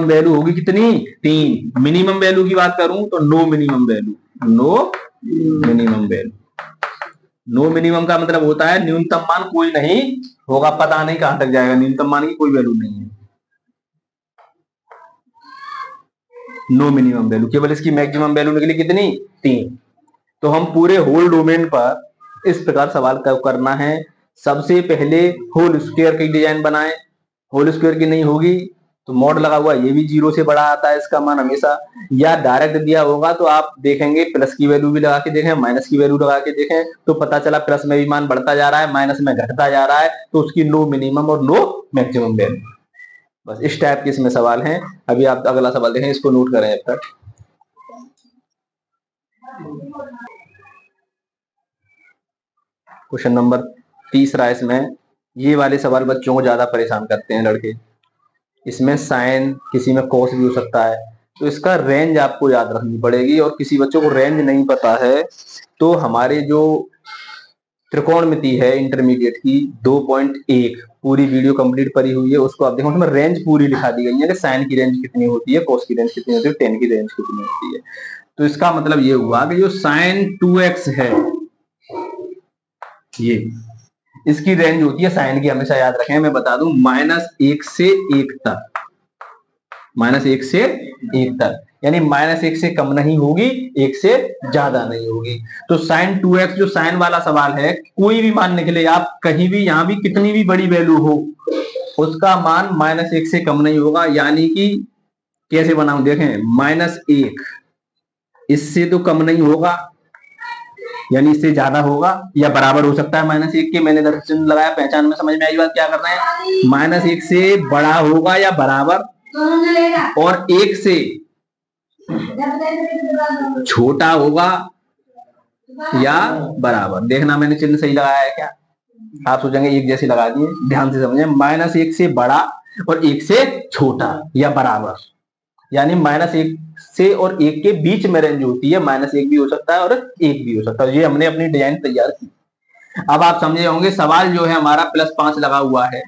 वैल्यू होगी कितनी? 3। मिनिमम वैल्यू की बात करूं तो no minimum value, no minimum value. No minimum का मतलब होता है न्यूनतम मान कोई नहीं होगा, पता नहीं कहां तक जाएगा, न्यूनतम मान की कोई वैल्यू नहीं है। नो मिनिमम वैल्यू, केवल इसकी मैक्सिमम वैल्यू निकली कितनी? 3। तो हम पूरे होल डोमेन पर इस प्रकार सवाल करना है। सबसे पहले होल स्क्वायर की डिजाइन बनाएं। होल स्क्वायर की नहीं होगी तो मॉड लगा हुआ, ये भी 0 से बड़ा आता है इसका मान हमेशा। या डायरेक्ट दिया होगा तो आप देखेंगे प्लस की वैल्यू भी लगा के देखें, माइनस की वैल्यू लगा के देखें, तो पता चला प्लस में भी मान बढ़ता जा रहा है, माइनस में घटता जा रहा है, तो उसकी नो मिनिमम और नो मैक्सिमम वैल्यू। बस इस टाइप के इसमें सवाल हैं। अभी आप अगला सवाल देखें, इसको नोट करें अब तक। क्वेश्चन नंबर 3 इसमें, ये वाले सवाल बच्चों को ज्यादा परेशान करते हैं लड़के। इसमें साइन, किसी में कोस भी हो सकता है, तो इसका रेंज आपको याद रखनी पड़ेगी। और किसी बच्चों को रेंज नहीं पता है तो हमारे जो त्रिकोणमिति है इंटरमीडिएट की 2.1 पूरी वीडियो कंप्लीट पड़ी हुई है, उसको आप देखो, उसमें रेंज पूरी लिखा दी गई है कि साइन की रेंज कितनी होती है, कोस की रेंज कितनी होती है, टेन की रेंज कितनी होती है। तो इसका मतलब ये हुआ कि जो साइन 2x है, ये इसकी रेंज होती है साइन की, हमेशा याद रखें। मैं बता दूं, -1 से 1 तक, -1 से 1 तक, यानी -1 से कम नहीं होगी, 1 से ज्यादा नहीं होगी। तो साइन 2x जो साइन वाला सवाल है, कोई भी मान निकले, आप कहीं भी यहां भी कितनी भी बड़ी वैल्यू हो, उसका मान -1 से कम नहीं होगा। यानी कि कैसे बनाऊं, देखें, -1 इससे तो कम नहीं होगा, यानी इससे ज्यादा होगा या बराबर हो सकता है -1 के। मैंने इधर चिन्ह लगाया, पहचान में समझ में आई बात। क्या करना है? -1 से बड़ा होगा या बराबर, और 1 से छोटा होगा या बराबर। देखना मैंने चिन्ह सही लगाया है क्या? आप सोचेंगे एक जैसे लगा दिए, ध्यान से समझें। -1 से बड़ा और 1 से छोटा या बराबर, यानी -1 से और 1 के बीच में रेंज होती है। -1 भी हो सकता है और 1 भी हो सकता है। ये हमने अपनी डिजाइन तैयार की। अब आप समझे होंगे, सवाल जो है हमारा +5 लगा हुआ है,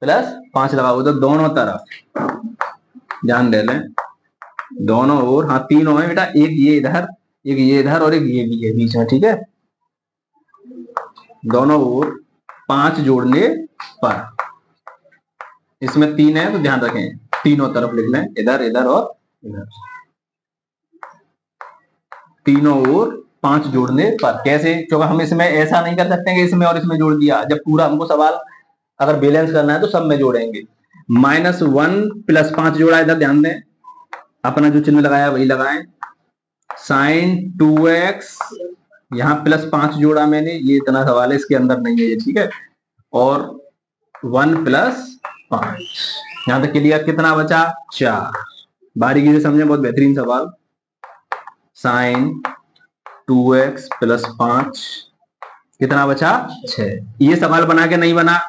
+5 लगा हुआ, तो दोनों तरफ ध्यान दे लें, दोनों ओर, हाँ तीनों है बेटा, एक ये इधर, एक ये इधर और एक ये भी है बीच में, ठीक है। दोनों ओर 5 जोड़ने पर, इसमें 3 है तो ध्यान रखें, तीनों तरफ लिख लें, इधर इधर और इधर, तीनों ओर 5 जोड़ने पर। कैसे? क्योंकि हम इसमें ऐसा नहीं कर सकते कि इसमें और इसमें जोड़ दिया। जब पूरा हमको सवाल अगर बैलेंस करना है तो सब में जोड़ेंगे। -1 + 5 जोड़ा, इधर ध्यान दें, अपना जो चिन्ह लगाया वही लगाएं। साइन 2x यहाँ +5 जोड़ा मैंने, ये इतना सवाल है, इसके अंदर नहीं है ये, ठीक है। और 1 + 5, यहां तक क्लियर। कितना बचा? 4। बारीकी से समझे, बहुत बेहतरीन सवाल। sin 2x + 5 कितना बचा? 6। ये सवाल बना के नहीं बना,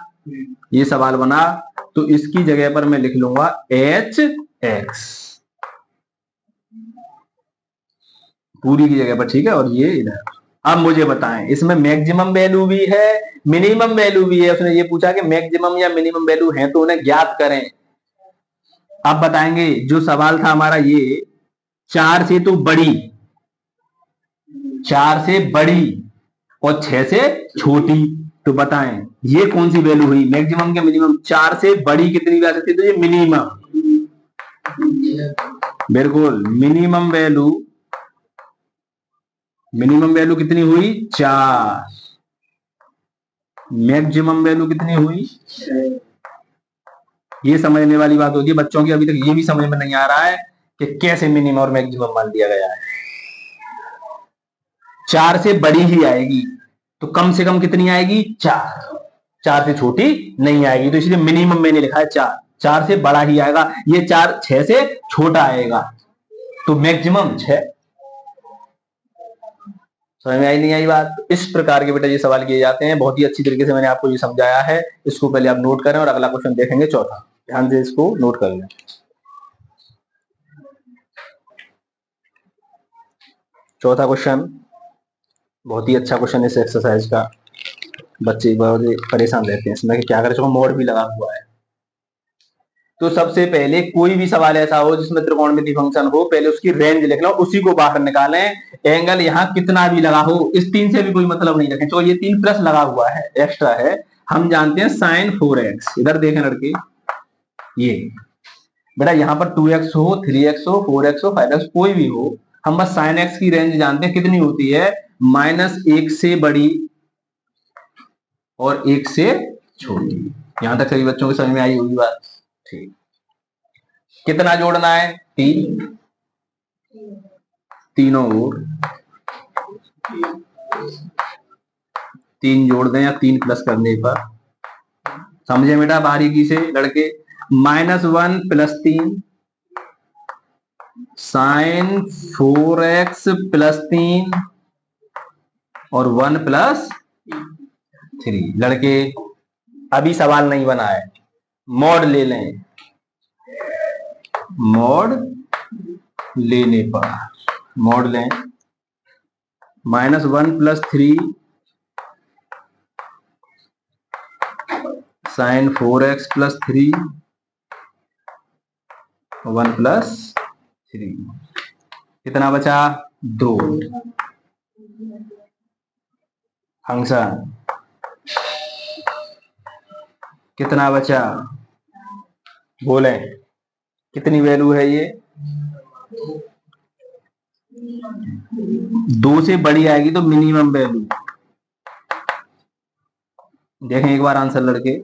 ये सवाल बना, तो इसकी जगह पर मैं लिख लूंगा hx पूरी की जगह पर, ठीक है। और ये इधर। अब मुझे बताएं, इसमें मैक्सिमम वैल्यू भी है, मिनिमम वैल्यू भी है। उसने ये पूछा कि मैक्सिमम या मिनिमम वैल्यू है तो उन्हें ज्ञात करें। अब बताएंगे, जो सवाल था हमारा ये 4 से तो बड़ी, 4 से बड़ी और 6 से छोटी, तो बताएं ये कौन सी वैल्यू हुई, मैक्सिमम के मिनिमम। 4 से बड़ी कितनी भी आ सकती है, तो ये मिनिमम, बिल्कुल मिनिमम वैल्यू। मिनिमम वैल्यू कितनी हुई? 4। मैक्सिमम वैल्यू कितनी हुई? ये समझने वाली बात होगी बच्चों की। अभी तक ये भी समझ में नहीं आ रहा है कि कैसे मिनिमम और मैक्सिमम मान दिया गया है। 4 से बड़ी ही आएगी, तो कम से कम कितनी आएगी? 4। 4 से छोटी नहीं आएगी, तो इसलिए मिनिमम मैंने लिखा है 4। 4 से बड़ा ही आएगा, ये 4 6 से छोटा आएगा, तो मैक्सिमम 6। समझ में आई नहीं आई बात? इस प्रकार के बेटा ये सवाल किए जाते हैं। बहुत ही अच्छी तरीके से मैंने आपको ये समझाया है। इसको पहले आप नोट करें और अगला क्वेश्चन देखेंगे चौथा। ध्यान से इसको नोट कर लें। चौथा क्वेश्चन बहुत ही अच्छा क्वेश्चन है इस एक्सरसाइज का। बच्चे बहुत परेशान रहते हैं इसमें कि क्या करें, इसको मोड भी लगा हुआ है। तो सबसे पहले कोई भी सवाल ऐसा हो जिसमें त्रिकोणमिति फंक्शन हो, पहले उसकी रेंज लिख लो, उसी को बाहर निकालें। एंगल यहाँ कितना भी लगा हो, इस 3 से भी कोई मतलब नहीं रखें। तो ये 3 प्लस लगा हुआ है, एक्स्ट्रा है। हम जानते हैं sin 4x, इधर देखें लड़के, ये बेटा यहाँ पर 2x हो, 3x हो, 4x हो, 5x कोई भी हो, हम बस sin x की रेंज जानते हैं कितनी होती है, -1 से बड़ी और 1 से छोटी। यहां तक सभी बच्चों की समझ में आई होगी बात? ठीक। कितना जोड़ना है? 3। तीनों ओर 3 जोड़ दें या 3 प्लस करने पर, समझे बेटा बारीकी से लड़के। -1 + 3 sin 4x + 3 और 1 + 3। लड़के अभी सवाल नहीं बना है, मॉड ले लें। मॉड लेने पर, मॉड लें, -1 + 3 sin 4x + 3 1 + 3 कितना बचा? 2। फंक्शन कितना बचा? बोलें कितनी वैल्यू है ये? 2 से बड़ी आएगी तो मिनिमम वैल्यू। देखें एक बार आंसर लड़के,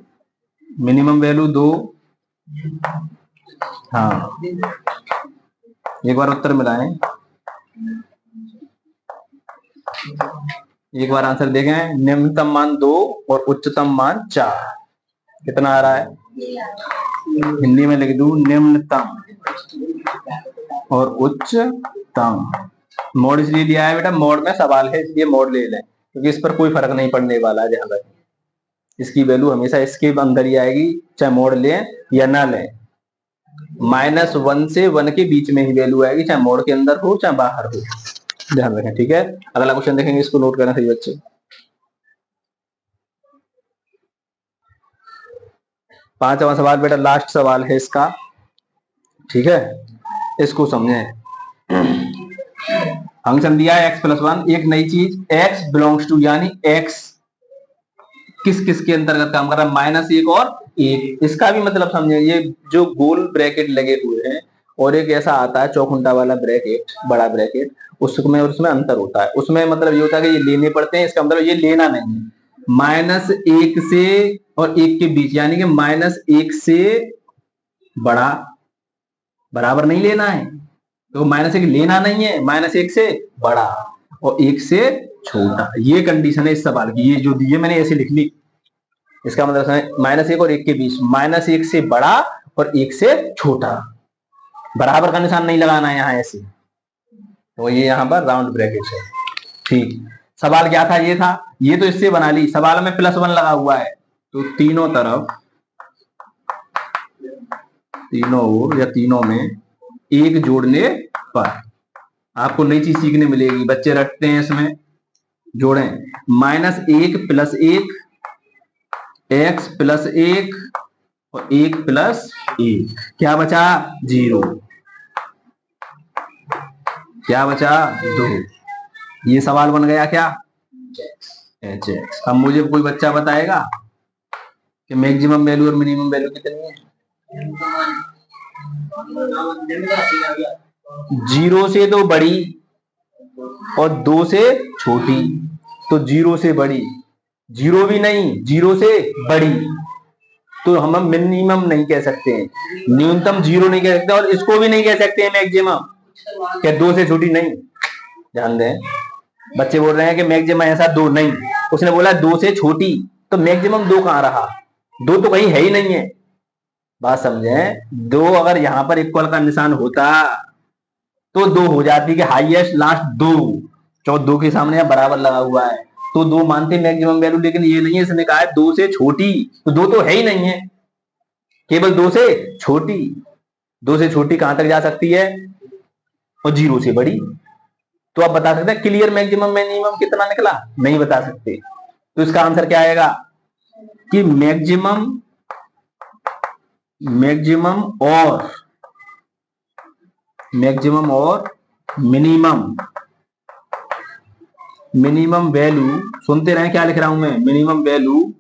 मिनिमम वैल्यू 2। हाँ, एक बार उत्तर मिलाएं, एक बार आंसर देखें। निम्नतम मान 2 और उच्चतम मान 4, कितना आ रहा है? हिंदी में लिख दूं, निम्नतम और उच्चतम। मोड इसलिए लिया है बेटा, मोड में सवाल है इसलिए मोड ले लें, क्योंकि इस पर कोई फर्क नहीं पड़ने वाला है। ध्यान रखें, इसकी वैल्यू हमेशा इसके अंदर ही आएगी, चाहे मोड लें या ना लें। -1 से 1 के बीच में ही वैल्यू आएगी, चाहे मोड के अंदर हो चाहे बाहर हो। ध्यान रखें, ठीक है। अगला क्वेश्चन देखेंगे, इसको नोट करना सही बच्चे। पांचवा सवाल बेटा लास्ट सवाल है इसका, ठीक है। इसको समझें। फंक्शन दिया है x + 1, एक नई चीज x बिलोंग्स टू, यानी x किस किस के अंतर्गत काम कर रहा है? -1 और 1। इसका भी मतलब समझे, ये जो गोल ब्रैकेट लगे हुए हैं और एक ऐसा आता है चौखुंटा वाला ब्रैकेट, बड़ा ब्रैकेट, उसमें और उसमें अंतर होता है। उसमें मतलब ये होता है कि ये लेने पड़ते हैं, इसका मतलब ये लेना नहीं है। -1 से और 1 के बीच, यानी कि -1 से बड़ा बराबर नहीं लेना है, तो -1 लेना नहीं है, -1 से बड़ा। और 1 से छोटा। ये कंडीशन है इस सवाल की। ये जो दी है मैंने ऐसे लिख ली, इसका मतलब है -1 और 1 के बीच, -1 से बड़ा और 1 से छोटा। बराबर का निशान नहीं लगाना है यहाँ ऐसे, तो ये यहाँ पर राउंड ब्रैकेट है। ठीक, सवाल क्या था? ये था, ये तो इससे बना ली। सवाल में +1 लगा हुआ है, तो तीनों तरफ, तीनों ओर या तीनों में 1 जोड़ने पर आपको नई चीज सीखने मिलेगी। बच्चे रटते हैं इसमें, जोड़ें। -1 + 1, x + 1 और 1 + 1, क्या बचा? 0। क्या बचा? 2। ये सवाल बन गया क्या? HX। अब मुझे कोई बच्चा बताएगा कि मैक्सिमम वैल्यू और मिनिमम वैल्यू कितनी है? 0 से तो बड़ी और 2 से छोटी। तो 0 से बड़ी, 0 भी नहीं, 0 से बड़ी, तो हम मिनिमम नहीं कह सकते हैं, न्यूनतम 0 नहीं कह सकते, और इसको भी नहीं कह सकते हैं मैक्सिमम। क्या 2 से छोटी? नहीं। ध्यान दें, बच्चे बोल रहे हैं कि मैक्सिमम ऐसा 2 नहीं, उसने बोला 2 से छोटी, तो मैक्सिमम 2 कहां रहा? 2 तो कहीं है ही नहीं है। बात समझें, 2 अगर यहां पर इक्वल का निशान होता तो 2 हो जाती कि हाईएस्ट लास्ट 2, 2 के सामने यहाँ बराबर लगा हुआ है, तो 2 मानते मैक्सिमम वैल्यू। लेकिन ये नहीं है, इसने कहा है 2 से छोटी, तो 2 तो है ही नहीं है, केवल 2 से छोटी। 2 से छोटी कहां तक जा सकती है? और 0 से बड़ी। तो आप बता सकते हैं क्लियर मैक्सिमम मिनिमम कितना निकला? नहीं बता सकते। तो इसका आंसर क्या आएगा कि मैक्सिमम और मिनिमम वैल्यू, सुनते रहे क्या लिख रहा हूं मैं, मिनिमम वैल्यू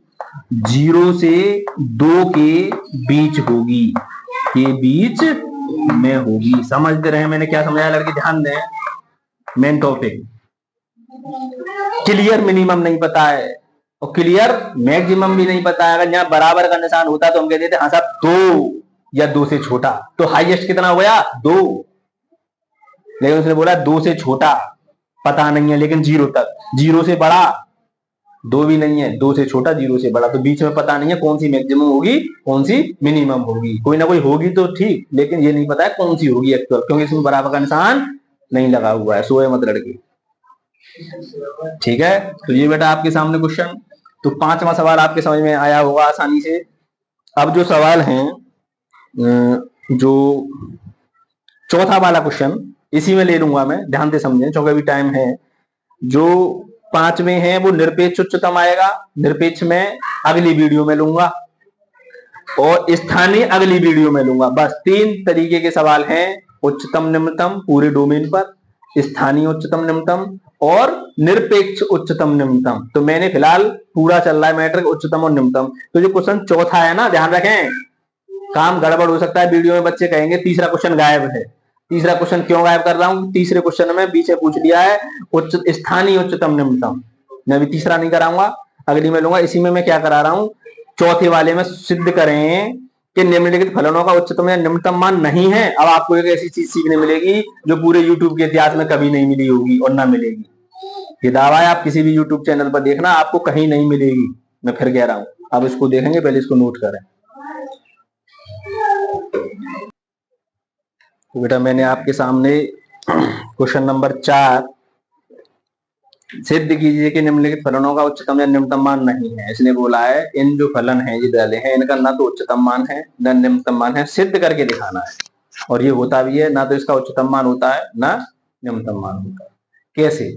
0 से 2 के बीच होगी, के बीच में होगी। समझते रहे मैंने क्या समझाया लड़के? ध्यान दें, मेन टॉपिक। क्लियर मिनिमम नहीं पता है और क्लियर मैक्सिमम भी नहीं पता है। अगर यहाँ बराबर का निशान होता तो हम कहते थे हाँ साहब 2 या 2 से छोटा। तो हाईएस्ट कितना हो गया? 2। लेकिन उसने बोला 2 से छोटा पता नहीं है, लेकिन 0 तक। 0 से बड़ा 2 भी नहीं है, 2 से छोटा 0 से बड़ा, तो बीच में पता नहीं है कौन सी मैक्सिमम होगी कौन सी मिनिमम होगी। कोई ना कोई होगी तो ठीक, लेकिन ये नहीं पता है कौन सी होगी एक्चुअल, क्योंकि इसमें बराबर का निशान नहीं लगा हुआ है। सोए मत लड़के, ठीक है। तो ये बेटा आपके सामने क्वेश्चन। तो 5वां सवाल आपके समझ में आया होगा आसानी से। अब जो सवाल है, जो चौथा वाला क्वेश्चन, इसी में ले लूंगा मैं, ध्यान से समझें क्योंकि अभी टाइम है। जो 5वें है वो निरपेक्ष उच्चतम आएगा, निरपेक्ष में अगली वीडियो में लूंगा, और स्थानीय अगली वीडियो में लूंगा। बस 3 तरीके के सवाल हैं, उच्चतम निम्नतम पूरे डोमेन पर, स्थानीय उच्चतम निम्नतम और निरपेक्ष उच्चतम निम्नतम। तो मैंने फिलहाल पूरा चल रहा है मैट्रिक उच्चतम और निम्नतम। तो जो क्वेश्चन चौथा है ना, ध्यान रखें, काम गड़बड़ हो सकता है वीडियो में, बच्चे कहेंगे तीसरा क्वेश्चन गायब है। तीसरा क्वेश्चन क्यों गायब कर रहा हूं? तीसरे क्वेश्चन में बीच में पूछ लिया है स्थानीय उच्चतम निम्नतम, मैं अभी तीसरा नहीं कराऊंगा, अगली में लूंगा। इसी में मैं क्या करा रहा हूं, चौथे वाले में सिद्ध करें कि निम्नलिखित फलनों का उच्चतम या निम्नतम मान नहीं है। अब आपको एक ऐसी चीज सीखने मिलेगी जो पूरे यूट्यूब के इतिहास में कभी नहीं मिली होगी और ना मिलेगी। ये दावा है, आप किसी भी यूट्यूब चैनल पर देखना, आपको कहीं नहीं मिलेगी। मैं फिर कह रहा हूं, अब इसको देखेंगे, पहले इसको नोट करें। तो बेटा मैंने आपके सामने क्वेश्चन नंबर 4, सिद्ध कीजिए कि निम्नलिखित फलनों का उच्चतम या निम्नतम मान नहीं है। इसने बोला है इन जो फलन है ये डाले हैं, इनका ना तो उच्चतम मान है ना निम्नतम मान है, सिद्ध करके दिखाना है। और ये होता भी है, ना तो इसका उच्चतम मान होता है ना निम्नतम मान होता है। कैसे?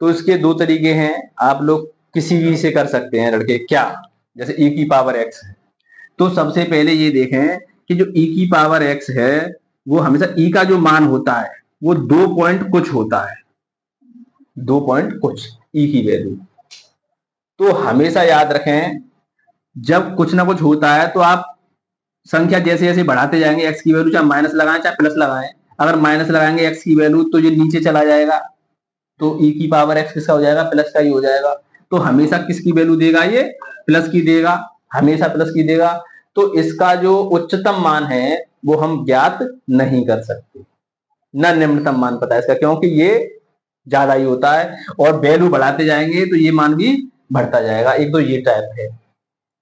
तो इसके 2 तरीके हैं, आप लोग किसी भी से कर सकते हैं लड़के। क्या? जैसे e की पावर x है, तो सबसे पहले ये देखें कि जो e की पावर x है वो हमेशा e का जो मान होता है वो 2 पॉइंट कुछ होता है, 2 पॉइंट कुछ e की वैल्यू। तो हमेशा याद रखें, जब कुछ ना कुछ होता है तो आप संख्या जैसे जैसे बढ़ाते जाएंगे, x की वैल्यू चाहे माइनस लगाएं चाहे प्लस लगाएं, अगर माइनस लगाएंगे x की वैल्यू तो ये नीचे चला जाएगा, तो e की पावर x किसका हो जाएगा? प्लस का ही हो जाएगा। तो हमेशा किसकी वैल्यू देगा? ये प्लस की देगा, हमेशा प्लस की देगा। तो इसका जो उच्चतम मान है वो हम ज्ञात नहीं कर सकते, ना निम्नतम मान पता है इसका, क्योंकि ये ज्यादा ही होता है, और वैल्यू बढ़ाते जाएंगे तो ये मान भी बढ़ता जाएगा। एक तो ये टाइप है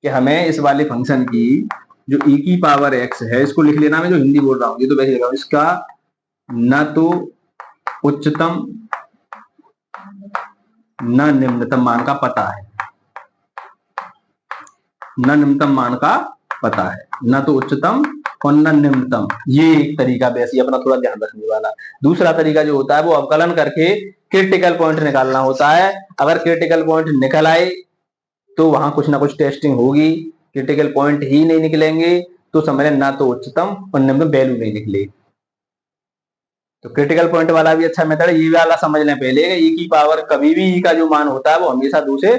कि हमें इस वाले फंक्शन की जो e की पावर x है, इसको लिख लेना, मैं जो हिंदी बोल रहा हूँ ये तो वैसे लिख रहा हूँ, इसका न तो उच्चतम न निम्नतम मान का पता है, न निम्नतम मान का पता है, न तो उच्चतम और न निम्नतम। ये एक तरीका वैसे अपना थोड़ा ध्यान रखने वाला। दूसरा तरीका जो होता है वो अवकलन करके क्रिटिकल पॉइंट निकालना होता है। अगर क्रिटिकल पॉइंट निकल आए तो वहां कुछ ना कुछ टेस्टिंग होगी, क्रिटिकल पॉइंट ही नहीं निकलेंगे तो समझ लें ना तो उच्चतम और निम्नतम वैल्यू नहीं निकलेगी। तो क्रिटिकल पॉइंट वाला भी अच्छा मेथड है, ये वाला समझ लें पहले। ई की पावर कभी भी ई का जो मान होता है वो हमेशा 2 से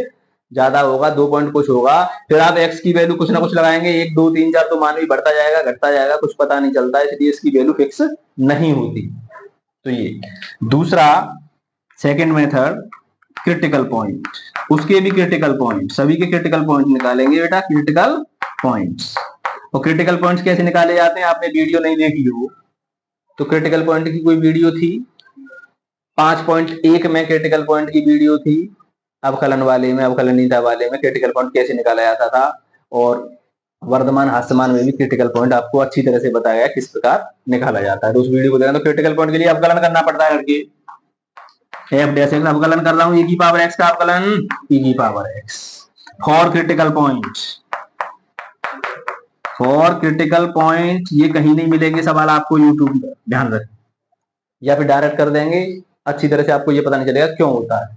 ज्यादा होगा, 2 पॉइंट कुछ होगा। फिर आप एक्स की वैल्यू कुछ ना कुछ लगाएंगे, 1 2 3 4 तो मान भी बढ़ता जाएगा घटता जाएगा, कुछ पता नहीं चलता है, इसलिए इसकी वैल्यू फिक्स नहीं होती। तो ये दूसरा सेकेंड मेथड क्रिटिकल पॉइंट, उसके भी क्रिटिकल पॉइंट, सभी के क्रिटिकल पॉइंट निकालेंगे बेटा, क्रिटिकल पॉइंट्स। और क्रिटिकल पॉइंट्स कैसे निकाले जाते हैं, आपने वीडियो नहीं देखी हो तो क्रिटिकल पॉइंट की कोई वीडियो थी 5.1 में, क्रिटिकल पॉइंट की वीडियो थी अवकलन वाले में, अवकलनीयता वाले में क्रिटिकल पॉइंट कैसे निकाला जाता था। और वर्धमान हास्यमान में भी क्रिटिकल पॉइंट आपको अच्छी तरह से बताया गया किस प्रकार निकाला जाता है। तो उस वीडियो को देखना। तो क्रिटिकल पॉइंट के लिए अवकलन करना पड़ता है लड़के, एफ डैश एक्स अवकलन कर रहा हूं, e की पावर x का अवकलन e की power x for critical point. For critical point ये कहीं नहीं मिलेंगे सवाल आपको यूट्यूब पर, ध्यान रखें, या फिर डायरेक्ट कर देंगे, अच्छी तरह से आपको ये पता नहीं चलेगा क्यों होता है।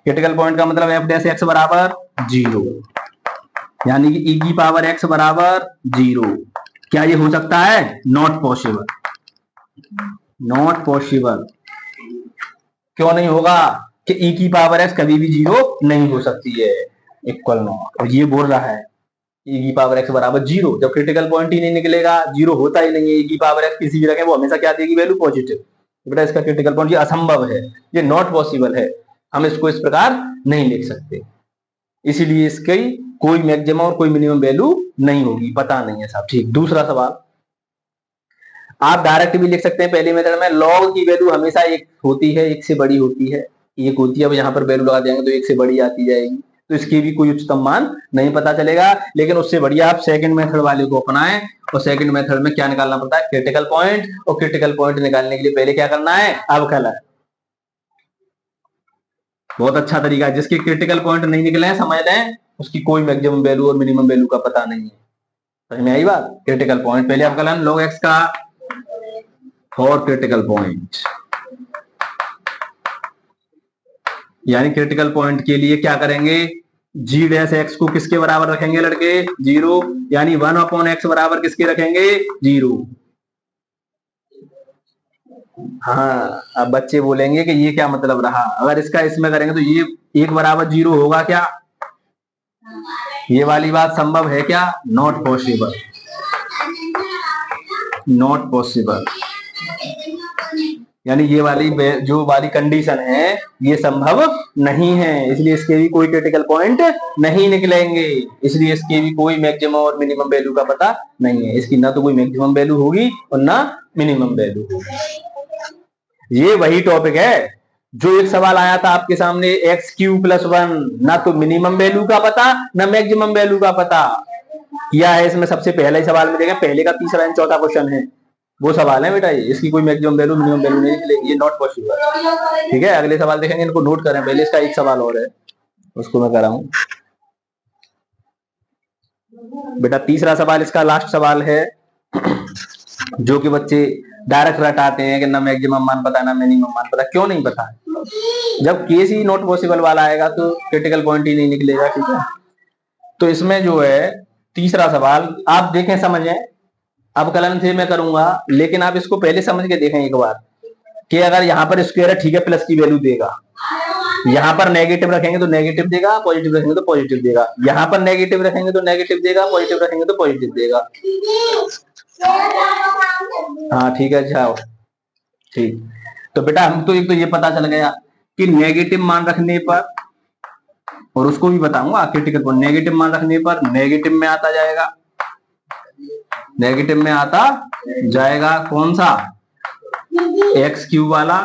क्रिटिकल पॉइंट का मतलब एफ डैश एक्स बराबर 0, यानी कि e की पावर x बराबर 0। क्या ये हो सकता है? Not possible, not possible. क्यों नहीं होगा? कि e की पावर x कभी भी 0 नहीं हो सकती है, इक्वल नॉट। और ये बोल रहा है e की पावर x बराबर 0, जब क्रिटिकल पॉइंट ही नहीं निकलेगा, 0 होता ही नहीं है, e की पावर x किसी भी रखें वो हमेशा क्या देगी? Value positive. बेटा इसका क्रिटिकल पॉइंट ये असंभव है, ये नॉट पॉसिबल है, हम इसको इस प्रकार नहीं लिख सकते, इसीलिए इसकी कोई मैक्सिमम और कोई मिनिमम वैल्यू नहीं होगी, पता नहीं है साहब। ठीक, दूसरा सवाल आप डायरेक्ट भी लिख सकते हैं पहले मेथड में, लॉग की वैल्यू हमेशा 1 होती है, 1 से बड़ी होती है, 1 होती है। अब यहाँ पर वैल्यू लगा देंगे तो 1 से बड़ी आती जाएगी, तो इसकी भी कोई उच्चतम मान नहीं पता चलेगा। लेकिन उससे बढ़िया आप सेकंड मेथड वाले को अपनाएं, और सेकंड मेथड में क्या निकालना पड़ता है? Critical point. और क्रिटिकल पॉइंट निकालने के लिए पहले क्या करना है? अवकलन। बहुत अच्छा तरीका है, जिसके क्रिटिकल पॉइंट नहीं निकले हैं समझ लें उसकी कोई मैक्सिमम वैल्यू और मिनिमम वैल्यू का पता नहीं है। समझ में आई बात? क्रिटिकल पॉइंट पहले अवकलन log x का फॉर क्रिटिकल पॉइंट, यानी क्रिटिकल पॉइंट के लिए क्या करेंगे? जी डैश एक्स को किसके बराबर रखेंगे लड़के? 0, यानी 1/x बराबर किसके रखेंगे? 0। हाँ, अब बच्चे बोलेंगे कि ये क्या मतलब रहा, अगर इसका इसमें करेंगे तो ये 1 बराबर 0 होगा क्या? ये वाली बात संभव है क्या? Not possible, not possible. यानी ये वाली जो वाली कंडीशन है ये संभव नहीं है, इसलिए इसके भी कोई क्रिटिकल पॉइंट नहीं निकलेंगे, इसलिए इसके भी कोई मैक्सिमम और मिनिमम वैल्यू का पता नहीं है। इसकी ना तो कोई मैक्सिमम वैल्यू होगी और ना मिनिमम वैल्यू होगी। ये वही टॉपिक है जो एक सवाल आया था आपके सामने, x³+1, ना तो मिनिमम वैल्यू का पता ना मैक्सिमम वैल्यू का पता किया है। इसमें सबसे पहला ही सवाल में देखें, पहले का तीसरा एंड चौथा क्वेश्चन है वो सवाल है बेटा, ये इसकी कोई मैक्सिमम वैल्यू मिनिमम वैल्यू नहीं निकलेगी, ये नॉट पॉसिबल। ठीक है, अगले सवाल देखेंगे, इनको नोट करें, पहले इसका एक सवाल और है उसको मैं कर रहा हूं बेटा। तीसरा सवाल इसका लास्ट सवाल है जो कि बच्चे डायरेक्ट रटाते हैं कि ना मैक्सिमम मान पता ना मिनिमम मान पता। क्यों नहीं पता है? जब केस ही नॉट पॉसिबल वाला आएगा तो क्रिटिकल पॉइंट ही नहीं निकलेगा। ठीक है, तो इसमें जो है तीसरा सवाल आप देखें समझें, अवकलन से मैं करूंगा लेकिन आप इसको पहले समझ के देखें एक बार कि अगर यहाँ पर स्क्वायर है ठीक है, प्लस की वैल्यू देगा, यहाँ पर नेगेटिव रखेंगे तो नेगेटिव देगा, पॉजिटिव रखेंगे तो पॉजिटिव देगा, यहाँ पर नेगेटिव रखेंगे तो नेगेटिव देगा, पॉजिटिव रखेंगे तो पॉजिटिव देगा। हाँ ठीक है, जाओ। ठीक, तो बेटा हम तो एक तो ये पता चल गया कि नेगेटिव मान रखने पर, और उसको भी बताऊंगा क्रिटिकल पॉइंट, नेगेटिव मान रखने पर नेगेटिव में आता जाएगा, नेगेटिव में आता जाएगा कौन सा? x³ वाला,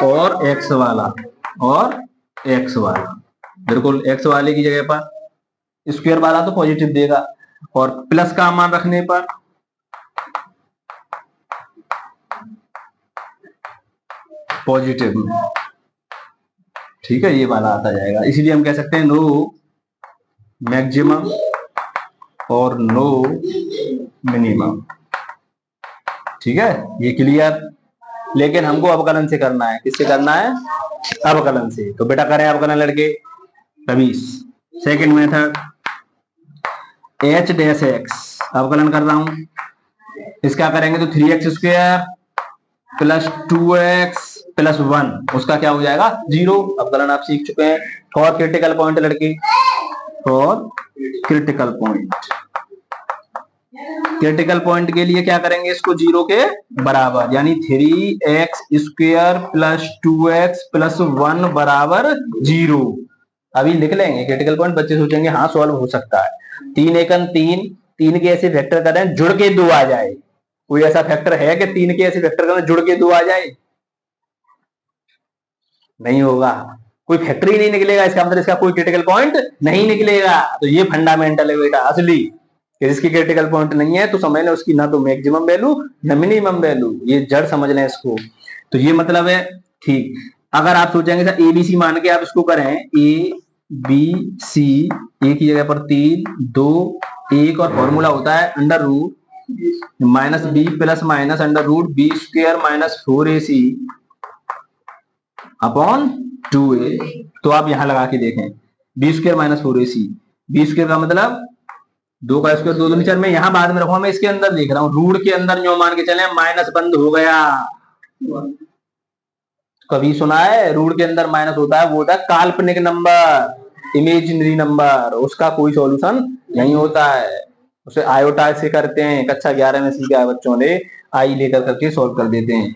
और एक्स वाला और एक्स वाला, बिल्कुल एक्स वाले की जगह पर स्क्वायर वाला तो पॉजिटिव देगा, और प्लस का मान रखने पर पॉजिटिव में, ठीक है, ये वाला आता जाएगा। इसलिए हम कह सकते हैं नो मैक्सिमम और नो मिनिमम, ठीक है, ये क्लियर। लेकिन हमको अवकलन से करना है, किससे करना है? अवकलन से। तो बेटा करें अवकलन लड़के। Ravish, second method H dash x, अवकलन कर रहा हूं। इसका करेंगे तो 3x square plus 2x plus 1, उसका क्या हो जाएगा? 0। अवकलन आप सीख चुके हैं। फॉर क्रिटिकल पॉइंट लड़के, for critical point, critical point के लिए क्या करेंगे? इसको 0 के बराबर, यानी 3x square plus 2x plus 1 बराबर 0। अभी लिख लेंगे क्रिटिकल पॉइंट, बच्चे सोचेंगे हाँ सॉल्व हो सकता है। 3 एकन 3, 3 के ऐसे फैक्टर करें जुड़ के 2 आ जाए। कोई ऐसा फैक्टर है कि 3 के ऐसे फैक्टर करें जुड़ के 2 आ जाए? नहीं होगा, कोई फैक्टर ही नहीं निकलेगा, इसका मतलब इसका कोई क्रिटिकल पॉइंट नहीं निकलेगा। तो ये फंडामेंटल है बेटा असली, जिसकी क्रिटिकल पॉइंट नहीं है तो समझ लें उसकी ना तो मैक्सिमम वैल्यू न मिनिमम वैल्यू, ये जड़ समझ लें इसको। तो ये मतलब है, ठीक। अगर आप सोचेंगे सर ए बी सी मान के आप इसको करें, ए बी सी, ए की जगह पर 3 2 1, और फॉर्मूला होता है under root minus B plus minus under root B square minus 4ac upon 2a। तो आप यहां लगा के देखें, B square minus 4ac, B square का मतलब 2 का स्क्वायर 2 दूनी 4, मैं यहां बाद में रखूंगा, मैं इसके अंदर देख रहा हूं, रूट के अंदर जो मान के चले माइनस बंद हो गया। कभी सुना है रूट के अंदर माइनस होता है? वो होता है काल्पनिक नंबर, इमेजिनरी नंबर, उसका कोई सॉल्यूशन नहीं होता है। उसे आयोटा से करते हैं, कक्षा 11 में सीखा है बच्चों ने, आई लेकर करके सॉल्व कर देते हैं।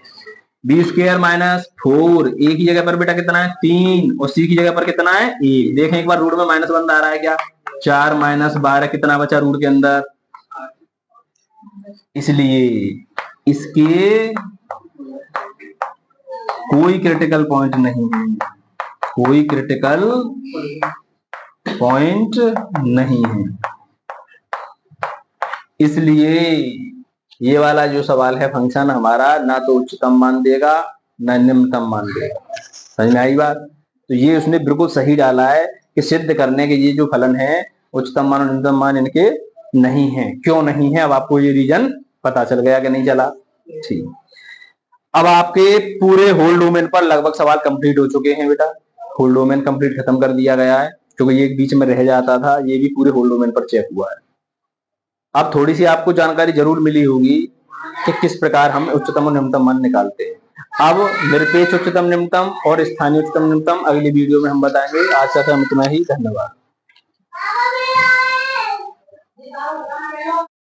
बी स्क्वायर माइनस 4, ए की जगह पर बेटा कितना है? 3, और सी की जगह पर कितना है? 1। देखें एक बार रूट में माइनस बंद आ रहा है क्या? 4 माइनस 12 कितना बचा रूट के अंदर? इसलिए इसके कोई क्रिटिकल पॉइंट नहीं है, कोई क्रिटिकल पॉइंट नहीं है। इसलिए ये वाला जो सवाल है फंक्शन हमारा ना तो उच्चतम मान देगा ना निम्नतम मान देगा। समझ में आई बात? तो ये उसने बिल्कुल सही डाला है कि सिद्ध करने के ये जो फलन है उच्चतम मान और निम्नतम मान इनके नहीं है। क्यों नहीं है अब आपको ये रीजन पता चल गया कि नहीं चला? ठीक। अब आपके पूरे होल डोमेन पर लगभग सवाल कंप्लीट हो चुके हैं बेटा। होल डोमेन कंप्लीट खत्म कर दिया गया है, क्योंकि ये बीच में रह जाता था, ये भी पूरे होल डोमेन पर चेक हुआ है। अब थोड़ी सी आपको जानकारी जरूर मिली होगी कि किस प्रकार हम उच्चतम और निम्नतम मान निकालते हैं। अब निरपेक्ष उच्चतम निम्नतम और स्थानीय उच्चतम निम्नतम अगली वीडियो में हम बताएंगे। आज का इतना ही, धन्यवाद।